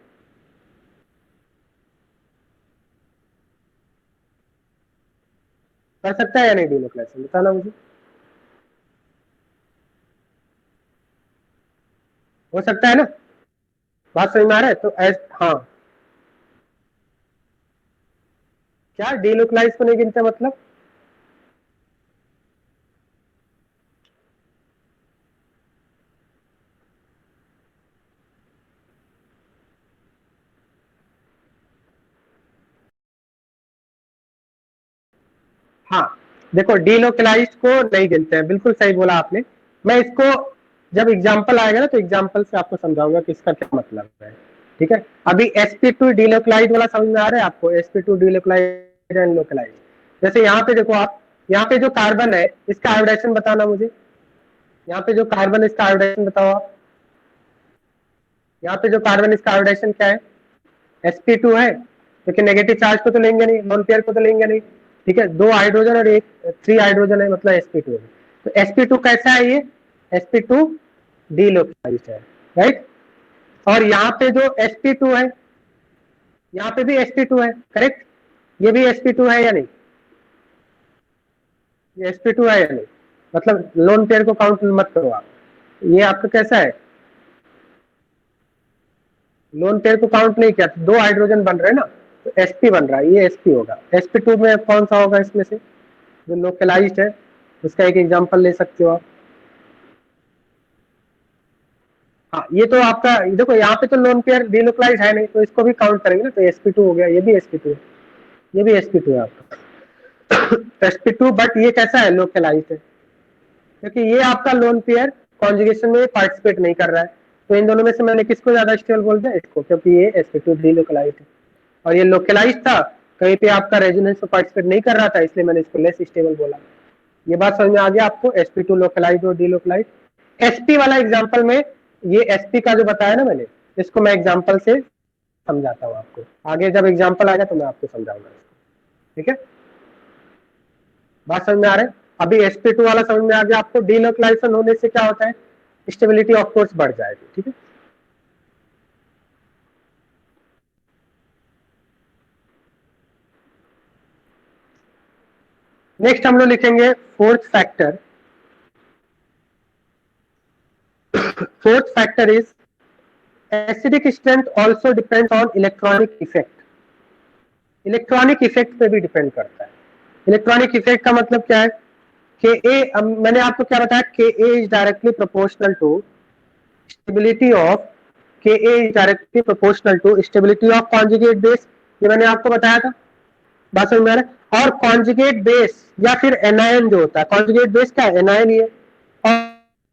कर सकता है या नहीं डीलोकलाइजेशन, बताना मुझे। हो सकता है ना, बात समझ में आ रहा है। तो हाँ, क्या डीलोकलाइज को नहीं गिनते मतलब, हाँ देखो डीलोकलाइज को नहीं गिनते हैं, बिल्कुल सही बोला आपने। मैं इसको जब एग्जांपल आएगा ना तो एग्जांपल से आपको समझाऊंगा कि इसका क्या मतलब है, ठीक है। अभी sp2 डीलोकलाइज वाला समझ में आ रहा है आपको, sp2 डीलोकलाइज एंड लोकलाइज। जैसे यहाँ पे देखो आप, यहाँ पे जो कार्बन है इसका आयोडाइजेशन बताना मुझे, यहाँ पे जो कार्बन इसका आयोडाइजेशन बताओ आप, यहाँ पे जो कार्बन इसका आयोडाइजेशन क्या है, sp2 है, क्योंकि नेगेटिव चार्ज को तो लेंगे नहीं, नॉन पेयर को तो लेंगे नहीं, ठीक है। 2 हाइड्रोजन और एक 3 हाइड्रोजन है, मतलब sp2 है। तो sp2 कैसा है, ये sp2 डीलोकलाइज्ड है, राइट। और यहाँ पे जो sp2 है, यहाँ पे भी sp2 है, करेक्ट। ये भी sp2 है या नहीं, ये sp2 है या नहीं, मतलब लोन पेयर को काउंट मत करो आप। ये आपका कैसा है, लोन पेयर को काउंट नहीं किया, 2 हाइड्रोजन बन रहे हैं ना, तो sp बन रहा है, ये sp होगा। sp2 में कौन सा होगा इसमें से जो लोकलाइज्ड है, उसका एक एग्जांपल ले सकते हो आप। हाँ, ये तो आपका देखो यहाँ पे तो लोन पेयर डीलोकलाइज है नहीं, तो इसको भी काउंट करेंगे ना, तो sp2 हो गया, ये भी sp2 है, ये भी sp2 है आपका। sp2 बट ये कैसा है, लोकलाइज्ड है, क्योंकि ये आपका लोन पेयर कॉन्जुगेशन में पार्टिसिपेट नहीं कर रहा है। तो इन दोनों में से मैंने किसको ज्यादा स्टेबल बोल दिया, इसको, क्योंकि ये sp2 डीलोकलाइज्ड है और ये लोकलाइज्ड था, कहीं पे आपका रेजोनेंस में पार्टिसिपेट नहीं कर रहा था, इसलिए मैंने इसको लेस स्टेबल बोला। ये बात समझ में आ गया आपको, sp2 लोकलाइज्ड और डीलोकलाइज्ड। sp वाला एग्जांपल में ये sp का जो बताया ना मैंने, इसको मैं एग्जांपल से समझाता हूँ आपको, आगे जब एग्जांपल आएगा तो मैं आपको समझाऊंगा इसको, ठीक है। बात समझ में आ रहा है, अभी sp2 वाला समझ में आ गया आपको। डीलोकलाइजेशन होने से क्या होता है, स्टेबिलिटी ऑफ कोर्स बढ़ जाएगी, ठीक है। नेक्स्ट हम लोग लिखेंगे fourth factor. Fourth factor is acidic strength also depends on electronic effect. Electronic effect पे भी डिपेंड करता है। इलेक्ट्रॉनिक इफेक्ट का मतलब क्या है, के ए, मैंने आपको क्या बताया, K a is directly proportional to stability of, K a is directly proportional to stability of conjugate base, ये मैंने आपको बताया था, बात समझ में आ रहा है। और कॉन्जुगेट बेस या फिर एनायन जो होता है, कॉन्जुगेट बेस क्या है, एनायन ही है।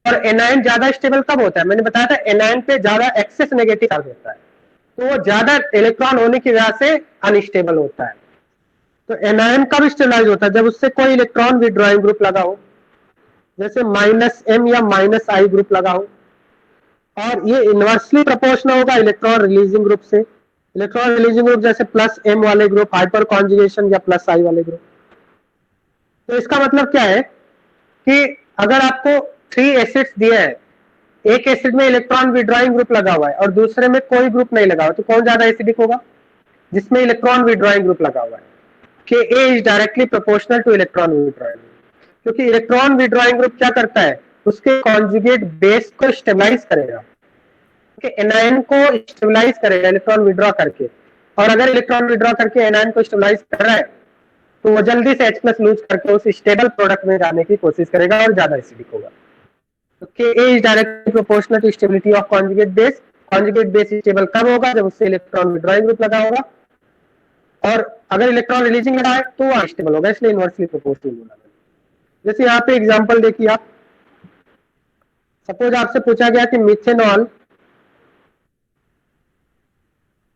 और एनायन ज्यादा स्टेबल कब होता है, मैंने बताया था एनायन पे ज्यादा एक्सेस नेगेटिव चार्ज होता है, तो वो ज्यादा इलेक्ट्रॉन होने की वजह से अनस्टेबल होता है। तो एनायन कब स्टेबलाइज होता है, जब उससे कोई इलेक्ट्रॉन विड्रॉइंग ग्रुप लगा हो, जैसे -m या -i ग्रुप लगा हो, और ये इनवर्सली प्रोपोर्शनल होगा इलेक्ट्रॉन रिलीजिंग ग्रुप से। इलेक्ट्रॉन रिलीजिंग ग्रुप जैसे प्लस एम वाले ग्रुप हाइपर कॉन्जुगेशन या प्लस आई वाले ग्रुप। तो इसका मतलब क्या है कि अगर आपको 3 एसिड्स दिए हैं, एक एसिड में इलेक्ट्रॉन विड्रॉइंग ग्रुप लगा हुआ है और दूसरे में कोई ग्रुप नहीं लगा हुआ, तो कौन ज्यादा एसिडिक होगा? जिसमें इलेक्ट्रॉन विड्रॉइंग ग्रुप लगा हुआ है। K a is directly proportional to electron withdrawing group, क्योंकि इलेक्ट्रॉन विड्रॉइंग ग्रुप क्या करता है, उसके कॉन्जुगेट बेस को स्टेबलाइज करेगा, एनायन को स्टेबलाइज करेगा इलेक्ट्रॉन विड्रॉ करके। और अगर इलेक्ट्रॉन विड्रॉ करके एनायन को स्टेबलाइज कर रहा है तो वो जल्दी से H+ लूज करके उस स्टेबल प्रोडक्ट में जाने की कोशिश करेगा और ज्यादा एसिडिक होगा। तो Ka is directly proportional to stability of conjugate base. Conjugate base stable कब होगा? जब उससे इलेक्ट्रॉन विड्रॉइंग ग्रुप लगा होगा, और अगर इलेक्ट्रॉन रिलीजिंग लगा है तो वो अनस्टेबल होगा, इसलिए इनवर्सली प्रोपोर्शनल बोला। जैसे यहाँ पे एग्जांपल देखिए आप, सपोज आपसे पूछा गया कि methanol,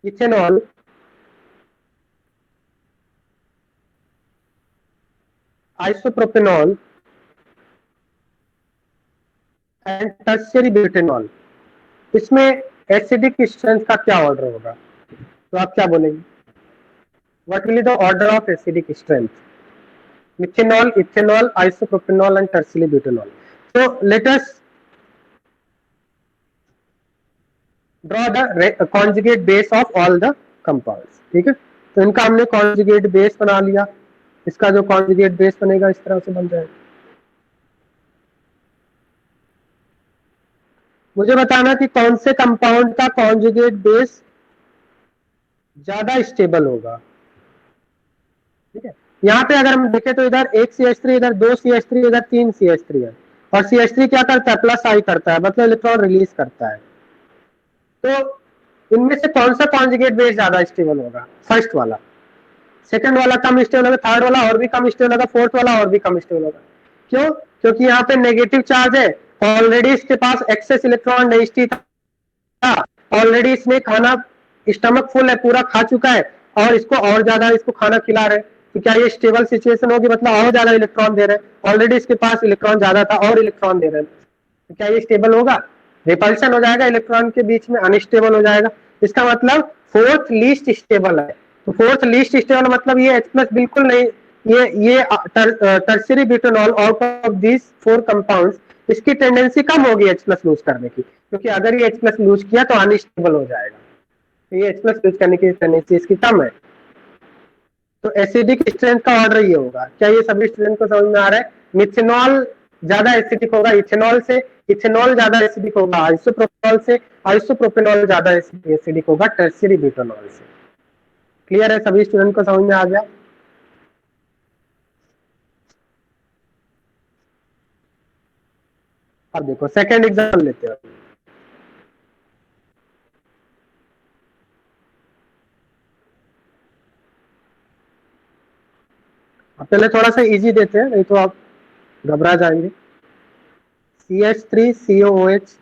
ethanol isopropanol and tertiary butanol, इसमें एसिडिक स्ट्रेंथ का क्या ऑर्डर होगा? तो आप क्या बोलेंगे? What will be the order of acidic strength? Methanol, ethanol, isopropanol and tertiary butanol. So let us draw the conjugate base of all the compounds। ठीक है, तो इनका हमने conjugate base बना लिया। इसका जो conjugate base बनेगा इस तरह से बन जाएगा। मुझे बताना कि कौन से कंपाउंड का conjugate base ज्यादा स्टेबल होगा। ठीक है, यहाँ पे अगर हम देखें तो इधर एक CH3, इधर 2 CH3, इधर 3 CH3 है, और CH3 क्या करता है? प्लस आई करता है, मतलब इलेक्ट्रॉन रिलीज करता है। तो इनमें से कौन सा कॉन्जुगेट बेस ज्यादा स्टेबल होगा? फर्स्ट वाला। सेकंड वाला कम स्टेबल होगा, थर्ड वाला और भी कम स्टेबल होगा, फोर्थ वाला और भी कम स्टेबल होगा। क्यों? क्योंकि यहाँ पे नेगेटिव चार्ज है, ऑलरेडी इसके पास एक्सेस इलेक्ट्रॉन डेंसिटी था, ऑलरेडी इसमें खाना, स्टमक फुल है, पूरा खा चुका है, और इसको और ज्यादा इसको खाना खिला रहे, तो क्या ये स्टेबल सिचुएशन होगी? मतलब और ज्यादा इलेक्ट्रॉन दे रहे हैं, ऑलरेडी इसके पास इलेक्ट्रॉन ज्यादा था और इलेक्ट्रॉन दे रहे हैं, तो क्या ये स्टेबल होगा? रिपल्शन हो जाएगा, इलेक्ट्रॉन के बीच में अनस्टेबल हो जाएगा। इसका मतलब फोर्थ लीस्ट स्टेबल है। तो फोर्थ लीस्ट स्टेबल मतलब ये H+ बिल्कुल नहीं, ये tertiary butanol out of this 4 compounds, इसकी टेंडेंसी कम होगी H+ लूज करने की, क्योंकि अगर ये H+ लूज किया तो अनस्टेबल हो जाएगा, तो ये H+ लूज करने की टेंडेंसी इसकी कम है। तो एसिडिक स्ट्रेंथ का ऑर्डर ये होगा। क्या ये सभी स्टूडेंट को समझ में आ रहा है? मिथेनॉल ज्यादा एसिडिक होगा इथेनॉल से, इथेनॉल ज्यादा एसिडिक होगा आइसोप्रोपेनॉल से, आइसोप्रोपेनॉल ज्यादा एसिडिक होगा टर्शियरी ब्यूटेनॉल से। क्लियर है? सभी स्टूडेंट को समझ में आ गया? अब देखो सेकंड एग्जाम्पल लेते हैं। पहले थोड़ा सा इजी देते हैं, नहीं तो आप घबरा जाएंगे। CH3COOH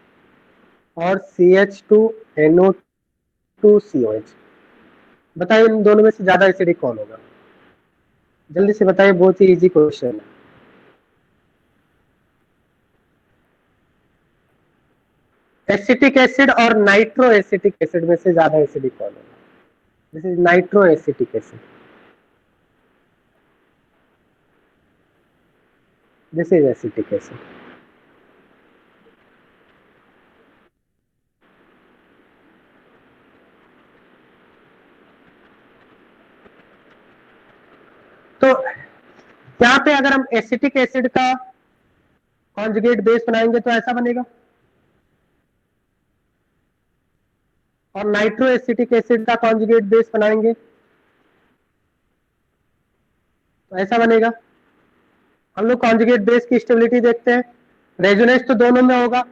और CH2NO2COH, बताइए इन दोनों में से ज्यादा एसिडिक कौन होगा? जल्दी से बताइए, बहुत ही इजी क्वेश्चन है। एसिटिक एसिड और नाइट्रो एसिटिक एसिड में से ज्यादा एसिडिक कौन होगा? This is nitro acetic acid, this is acetic acid. तो यहाँ पे अगर हम एसिटिक एसिड का कॉन्जुगेट बेस बनाएंगे तो ऐसा बनेगा, और नाइट्रो एसिटिक एसिड का कॉन्जुगेट बेस बनाएंगे तो ऐसा बनेगा। हम लोग कॉन्जुगेट बेस की स्टेबिलिटी देखते हैं, रेजोनेंस तो दोनों में होगा,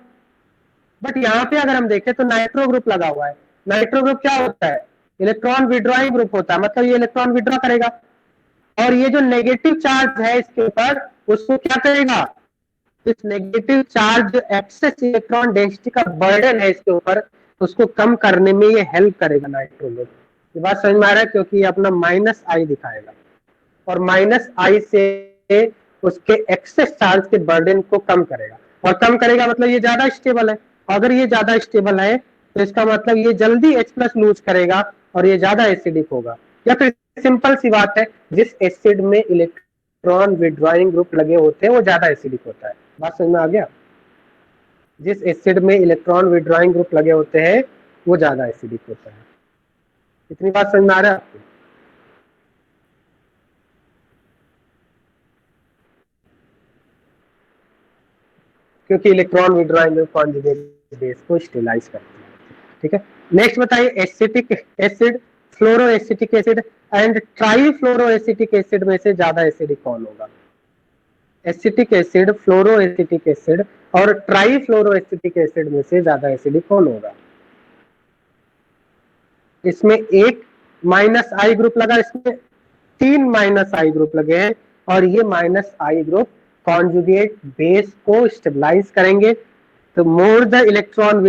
बट यहाँ पे अगर हम देखें तो नाइट्रो ग्रुप लगा हुआ है। नाइट्रो ग्रुप क्या होता है? इलेक्ट्रॉन विड्रॉइंग ग्रुप होता है, मतलब ये इलेक्ट्रॉन विड्रॉ करेगा, और ये जो नेगेटिव चार्ज है इसके ऊपर, उसको क्या करेगा? इस negative charge excess electron density का बर्डन है इसके ऊपर, उसको कम करने में ये हेल्प करेगा नाइट्रो ग्रुप। ये बात समझ में आ रहा है? क्योंकि ये अपना -I दिखाएगा, और -I से उसके एक्सेस चार्ज के बर्डन को कम करेगा, और कम करेगा मतलब ये ज्यादा स्टेबल है, अगर ये ज्यादा स्टेबल है तो इसका मतलब ये जल्दी H+ लूज करेगा और ये ज्यादा एसिडिक होगा। या फिर सिंपल सी बात है, जिस एसिड में इलेक्ट्रॉन विड्रॉइंग ग्रुप लगे होते हैं वो ज्यादा एसिडिक होता है। बात समझ में आ गया? जिस एसिड में इलेक्ट्रॉन विड्रॉइंग ग्रुप लगे होते हैं वो ज्यादा एसिडिक होता है। इतनी बात समझ में आ रहा है आपको? क्योंकि electron withdrawing group conjugate base को स्टेबलाइज करती है। ठीक है, नेक्स्ट बताइए, acetic acid, fluoro acetic acid and try fluoro acetic acid में से ज्यादा एसिडिक कौन होगा? एसिटिक एसिड, फ्लोरो एसिटिक एसिड और ट्राई फ्लोरो एसिटिक एसिड में से ज्यादा एसिडिक कौन होगा? इसमें एक -I ग्रुप लगा, इसमें 3 -I ग्रुप लगे हैं और ये -I ग्रुप कॉन्जुगेट बेस को स्टेबलाइज करेंगे। तो more the electron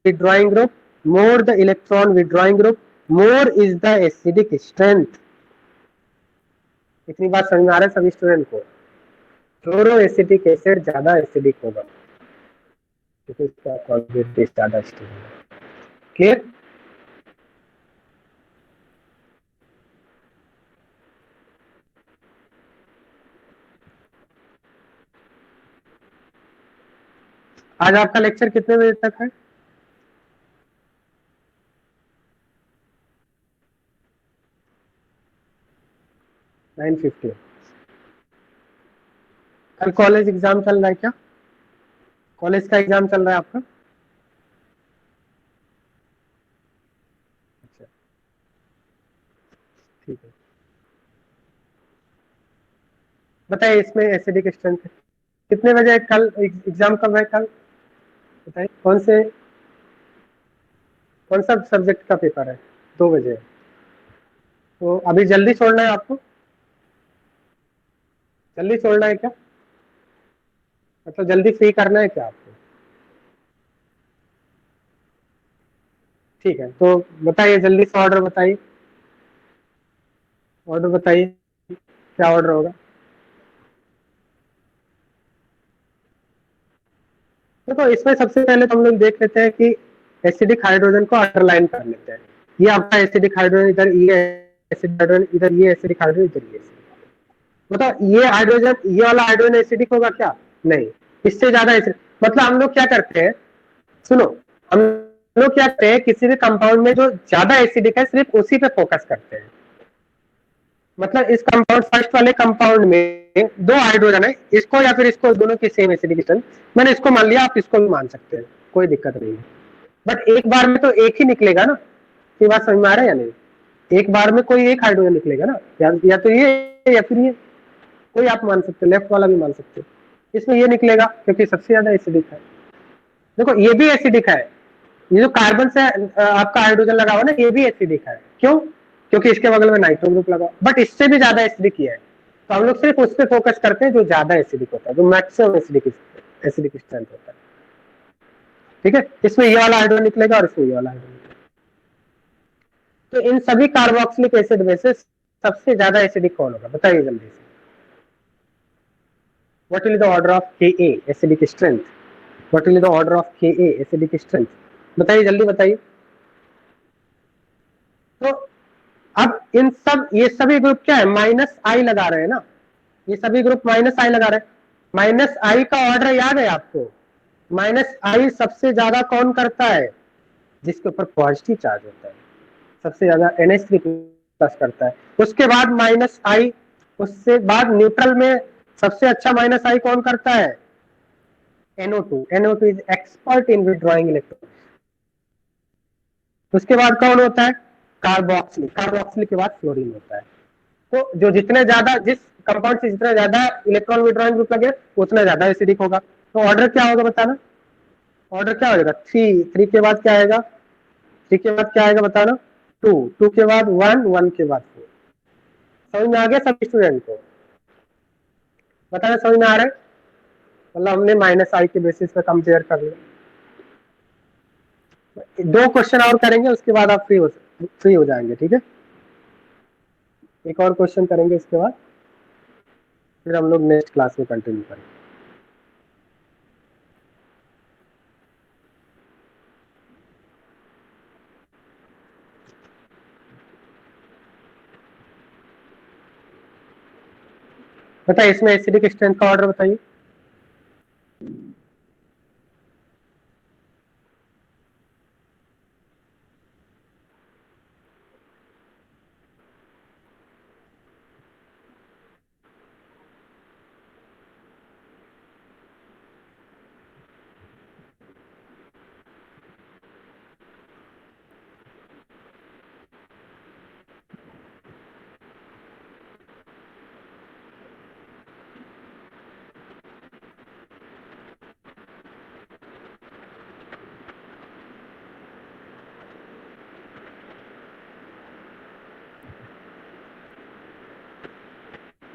withdrawing group, more the electron withdrawing group, more is the acidic strength. इतनी बात समझ में आ रहा है सभी स्टूडेंट को? फ्लोरो एसिटिक एसिड ज्यादा एसिडिक होगा क्योंकि इसका कॉन्जुगेट बेस ज्यादा स्टेबल है। क्लियर? आज आपका लेक्चर कितने बजे तक है? 9:50। कल कॉलेज एग्जाम चल रहा है क्या? कॉलेज का एग्जाम चल रहा है आपका? अच्छा, ठीक है। बताइए इसमें एसिडिक स्ट्रेंथ कितने बजे? कल एग्जाम कब है कल? बताइए कौन सा सब्जेक्ट का पेपर है? 2 बजे। तो अभी जल्दी छोड़ना है आपको? जल्दी छोड़ना है क्या? मतलब जल्दी फ्री करना है क्या आपको? ठीक है, तो बताइए जल्दी से ऑर्डर बताइए। ऑर्डर बताइए, क्या ऑर्डर होगा? देखो इसमें सबसे पहले तो हम लोग देख लेते हैं कि एसिडिक हाइड्रोजन को अंडरलाइन कर लेते हैं। ये आपका एसिडिक हाइड्रोजन, इधर ये एसिडिक हाइड्रोजन, इधर ये एसिडिक हाइड्रोजन, इधर ये। मतलब ये हाइड्रोजन, ये वाला हाइड्रोजन एसिडिक होगा क्या? नहीं, इससे ज्यादा एसिडिक। मतलब हम लोग क्या करते हैं, सुनो, हम लोग क्या करते हैं, किसी भी कंपाउंड में जो ज्यादा एसिडिक है सिर्फ उसी पे फोकस करते हैं। मतलब इस कंपाउंड, फर्स्ट वाले कंपाउंड में 2 हाइड्रोजन है, इसको या फिर इसको, दोनों की सेम एसिडिक स्ट्रेंथ, मैंने इसको मान लिया, आप इसको भी मान सकते हैं, कोई दिक्कत नहीं है। बट एक बार में तो एक ही निकलेगा ना, ये बात समझ में आ रहा है या नहीं? एक बार में कोई एक हाइड्रोजन निकलेगा ना, या तो ये या फिर ये, कोई आप मान सकते हो, लेफ्ट वाला भी मान सकते हो। इसमें ये निकलेगा क्योंकि सबसे ज्यादा एसिडिक है। देखो ये भी एसिडिक है, ये जो कार्बन से आपका हाइड्रोजन लगा हुआ ना, ये भी एसिडिक है। क्यों? क्योंकि इसके बगल में नाइट्रो ग्रुप लगा, बट इससे भी ज्यादा एसिडिक है। तो हम लोग सिर्फ उस पर फोकस करते हैं जो ज्यादा एसिडिक होता है, जो मैक्सिमम एसिडिक एसिडिक स्ट्रेंथ होता है। ठीक है, इसमें ये वाला हाइड्रोजन निकलेगा और इसमें ये वाला हाइड्रोजन निकलेगा। तो इन सभी कार्बोक्सिलिक एसिड में से सबसे ज्यादा एसिडिक कौन होगा? बताइए जल्दी से। What will be the order of Ka acidic strength? What will be the order of Ka acidic strength? बताइए जल्दी बताइए। तो अब इन सब, ये सभी ग्रुप क्या है, -I लगा रहे हैं ना, ये सभी ग्रुप -I लगा रहे हैं। -I का ऑर्डर याद है आपको? -I सबसे ज्यादा कौन करता है? जिसके ऊपर पॉजिटिव चार्ज होता है, सबसे ज्यादा NH3+ करता है। उसके बाद -I, उससे बाद न्यूट्रल में सबसे अच्छा -I कौन करता है? NO2। NO2 is expert in withdrawing electron. उसके बाद कौन होता है? कार्बोक्सिलिक। कार्बोक्सिलिक के बाद फ्लोरीन होता है। तो जो जितने ज्यादा, जिस कंपाउंड से जितना ज्यादा इलेक्ट्रॉन विड्रॉइंग ग्रुप लगे उतना ज्यादा एसिडिक होगा। तो ऑर्डर क्या होगा बताना? ऑर्डर क्या हो जाएगा? 3 के बाद क्या आएगा? 3 के बाद क्या आएगा बताना? 2 के बाद 1 के बाद 4। समझ में आ गया सभी स्टूडेंट को? बताना समझ में आ रहा है? मतलब हमने -I के बेसिस पे कंपेयर कर लिया। 2 क्वेश्चन और करेंगे, उसके बाद आप फ्री हो जाएंगे। ठीक है, एक और क्वेश्चन करेंगे, इसके बाद फिर हम लोग नेक्स्ट क्लास में कंटिन्यू करेंगे। बताइए इसमें एसिडिक स्ट्रेंथ का ऑर्डर बताइए।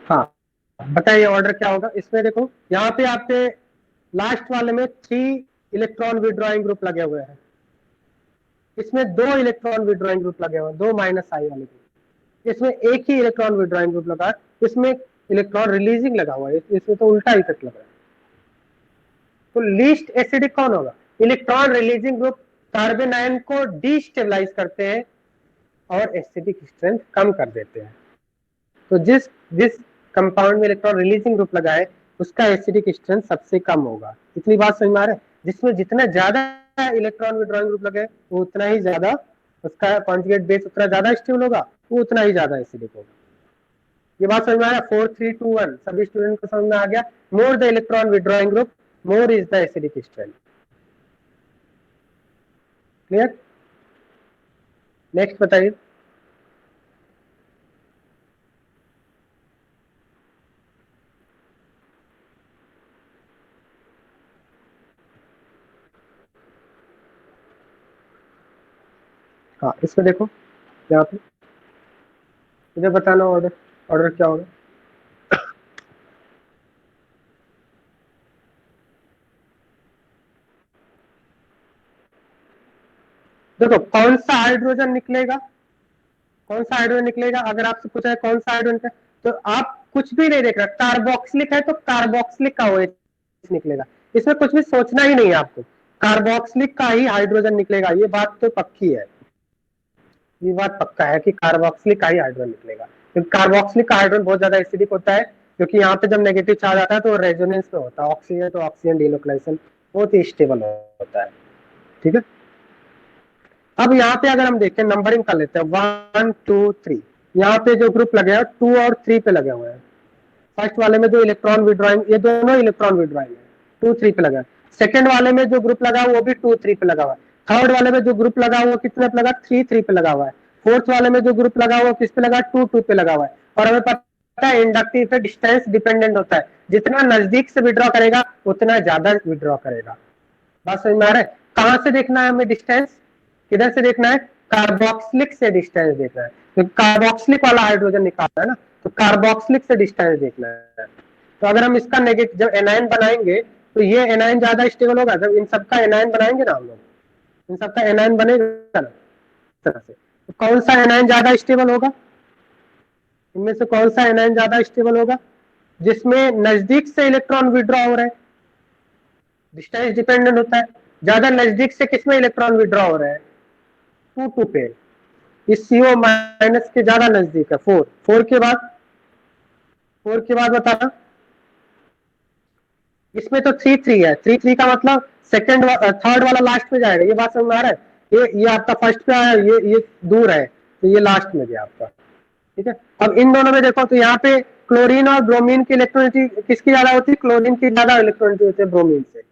हाँ बताइए ऑर्डर क्या होगा इसमें। देखो यहाँ पे आपके लास्ट वाले में 3 इलेक्ट्रॉन विड्रॉइंग ग्रुप लगे हुए हैं, इसमें 2 इलेक्ट्रॉन विड्रॉइंग ग्रुप लगे हुए हैं, 2 माइनस आई वाले ग्रुप। इसमें एक ही इलेक्ट्रॉन विड्रॉइंग ग्रुप लगा है, इसमें इलेक्ट्रॉन रिलीजिंग लगा हुआ है, इसमें तो उल्टा इफेक्ट लग रहा है। तो लीस्ट एसिडिक कौन होगा? Electron releasing group carbon ion को डिस्टेबलाइज करते हैं और एसिडिक स्ट्रेंथ कम कर देते हैं। तो जिस जिस कंपाउंड में इलेक्ट्रॉन रिलीजिंग ग्रुप लगा है उसका एसिडिक स्ट्रेंथ सबसे कम होगा। इतनी बात समझ में आ रहा है? जिसमें जितना ज्यादा इलेक्ट्रॉन विड्रॉइंग ग्रुप लगे वो उतना ही ज्यादा उसका कॉन्जुगेट बेस उतना ज्यादा स्टेबल होगा, वो उतना ही ज्यादा एसिडिक होगा। ये बात समझ में आ रहा है? 4 3 2 1 सभी स्टूडेंट को समझ में आ गया? More the electron withdrawing group more is the acidic strength. Clear? Next बताइए। हाँ इसमें देखो यहाँ पे मुझे बताना ऑर्डर, ऑर्डर क्या होगा। देखो कौन सा हाइड्रोजन निकलेगा, कौन सा हाइड्रोजन निकलेगा, अगर आपसे पूछा है कौन सा हाइड्रोजन का, तो आप कुछ भी नहीं देख रहा। कार्बोक्सिलिक है तो कार्बोक्सिलिक का OH निकलेगा, इसमें कुछ भी सोचना ही नहीं है आपको, कार्बोक्सिलिक का ही हाइड्रोजन निकलेगा। ये बात तो पक्की है, ये बात पक्का है कि कार्बोक्सिलिक का ही हाइड्रोजन निकलेगा, क्योंकि कार्बोक्सिलिक का हाइड्रोजन बहुत ज्यादा एसिडिक होता है, क्योंकि यहाँ पे जब नेगेटिव चार्ज आता है तो रेजोनेंस में होता है, ऑक्सीजन तो ऑक्सीजन डिलोकलाइजेशन बहुत ही स्टेबल होता है। ठीक है, अब यहाँ पे अगर हम देखें नंबरिंग कर लेते हैं 1 2 3, यहाँ पे जो ग्रुप लगे हैं 2 और 3 पे लगे हुए हैं। फर्स्ट वाले में जो इलेक्ट्रॉन विड्रॉइंग, ये दोनों इलेक्ट्रॉन विड्रॉइंग है, 2 3 पे लगा है। सेकंड वाले में जो ग्रुप लगा वो भी 2 3 पे लगा हुआ है। थर्ड वाले में जो ग्रुप लगा हुआ कितने पे लगा? 3 3 पे लगा हुआ है। फोर्थ वाले में जो ग्रुप लगा हुआ किस पे लगा? 2 2 पे लगा हुआ है। और हमें पता है इंडक्टिव इफेक्ट डिस्टेंस डिपेंडेंट होता है, जितना नजदीक से विड्रॉ करेगा उतना ज्यादा विड्रॉ करेगा। बात समझ में आ रहा है? कहां से देखना है हमें डिस्टेंस, किधर से देखना है? कार्बोक्सिलिक से डिस्टेंस देखना है, तो कार्बोक्सिलिक वाला हाइड्रोजन निकालना है ना, तो कार्बोक्सिलिक से डिस्टेंस देखना है। तो अगर हम इसका नेगेटिव जब एनायन बनाएंगे तो ये एनायन ज्यादा स्टेबल होगा। जब इन सबका एनायन बनाएंगे ना हम लोग, इन सबका एनायन बनेगा ना तरह से, तो कौन सा एनायन ज्यादा स्टेबल होगा? इनमें से कौन सा एनायन ज्यादा स्टेबल होगा? जिसमें नजदीक से इलेक्ट्रॉन विड्रॉ हो रहे हैं, डिस्टेंस डिपेंडेंट होता है। ज्यादा नजदीक से किसमें इलेक्ट्रॉन विड्रॉ हो रहे हैं? 2 2 पे। इस CO माइनस के ज्यादा नजदीक है 4 4 के बाद, 4 के बाद बताना। इसमें तो 3 3 है, 3 3 का मतलब सेकंड थर्ड वाला लास्ट में जाएगा। ये बात समझ में आ रहा है? ये आपका फर्स्ट पे आया, ये दूर है तो ये लास्ट में गया आपका। ठीक है, अब इन दोनों में देखो तो यहाँ पे क्लोरीन और ब्रोमीन की इलेक्ट्रॉनिटी किसकी ज्यादा होती है? क्लोरीन की ज्यादा इलेक्ट्रॉनिटी होती है ब्रोमीन से,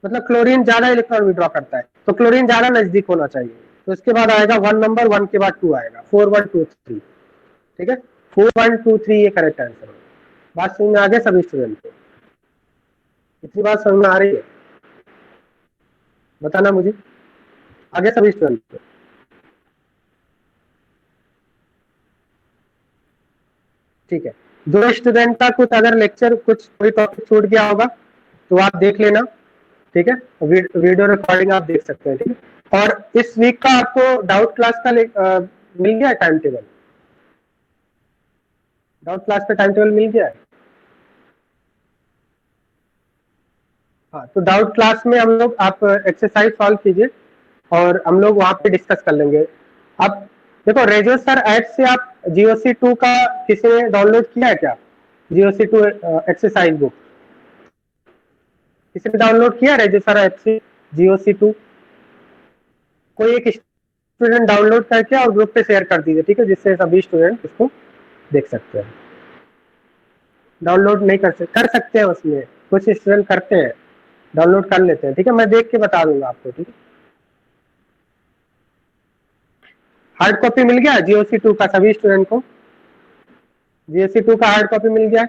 मतलब क्लोरीन ज्यादा इलेक्ट्रॉन विड्रॉ करता है, तो क्लोरीन ज्यादा नजदीक होना चाहिए। तो इसके बाद आएगा 1 नंबर, 1 के बाद 2 आएगा, 4 1 2 3। ठीक है, 4 1 2 3 ये करेक्ट आंसर है। बात समझ में आ गया सभी स्टूडेंट को? इतनी बात समझ में आ रही है? बताना मुझे, आगे सभी स्टूडेंट को। ठीक है, दो स्टूडेंट का कुछ अगर लेक्चर कुछ कोई टॉपिक छूट गया होगा तो आप देख लेना। ठीक है, वीडियो रिकॉर्डिंग आप देख सकते हैं। ठीक है, और इस वीक का आपको डाउट क्लास का मिल गया है टाइम टेबल? डाउट क्लास का टाइम टेबल मिल गया है? हाँ, तो डाउट क्लास में हम लोग आप एक्सरसाइज सॉल्व कीजिए और हम लोग वहां पे डिस्कस कर लेंगे। अब देखो रेजो सर ऐप से आप GOC2 का किसी ने डाउनलोड किया है क्या? GOC2 एक्सरसाइज बुक किसी ने डाउनलोड किया रजिस्टर ऐप से GOC2? कोई एक स्टूडेंट डाउनलोड करके और ग्रुप पे शेयर कर दीजिए, ठीक है, जिससे सभी स्टूडेंट इसको देख सकते हैं। डाउनलोड नहीं कर सकते हैं, उसमें कुछ स्टूडेंट करते हैं, डाउनलोड कर लेते हैं, ठीक है, मैं देख के बता दूंगा आपको, ठीक है। हार्ड कॉपी मिल गया GOC2 का सभी स्टूडेंट को? GOC2 का हार्ड कॉपी मिल गया?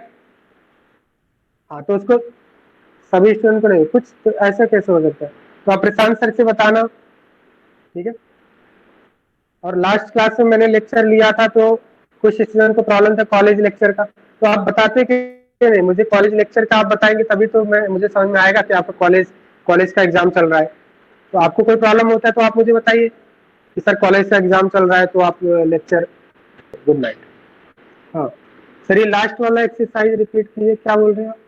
हाँ, तो उसको सभी स्टूडेंट को नहीं, कुछ तो ऐसा कैसे हो सकता है, तो आप प्रशांत सर से बताना, ठीक है। और लास्ट क्लास में मैंने लेक्चर लिया था तो कुछ स्टूडेंट को प्रॉब्लम था कॉलेज लेक्चर का, तो आप बताते कि नहीं, मुझे कॉलेज लेक्चर का आप बताएंगे तभी तो मुझे समझ में आएगा कि आपका कॉलेज का एग्जाम चल रहा है। तो आपको कोई प्रॉब्लम होता है तो आप मुझे बताइए कि सर कॉलेज का एग्जाम चल रहा है तो आप लेक्चर। Good night. हाँ सर, ये लास्ट वाला एक्सरसाइज रिपीट कीजिए, क्या बोल रहे हैं आप?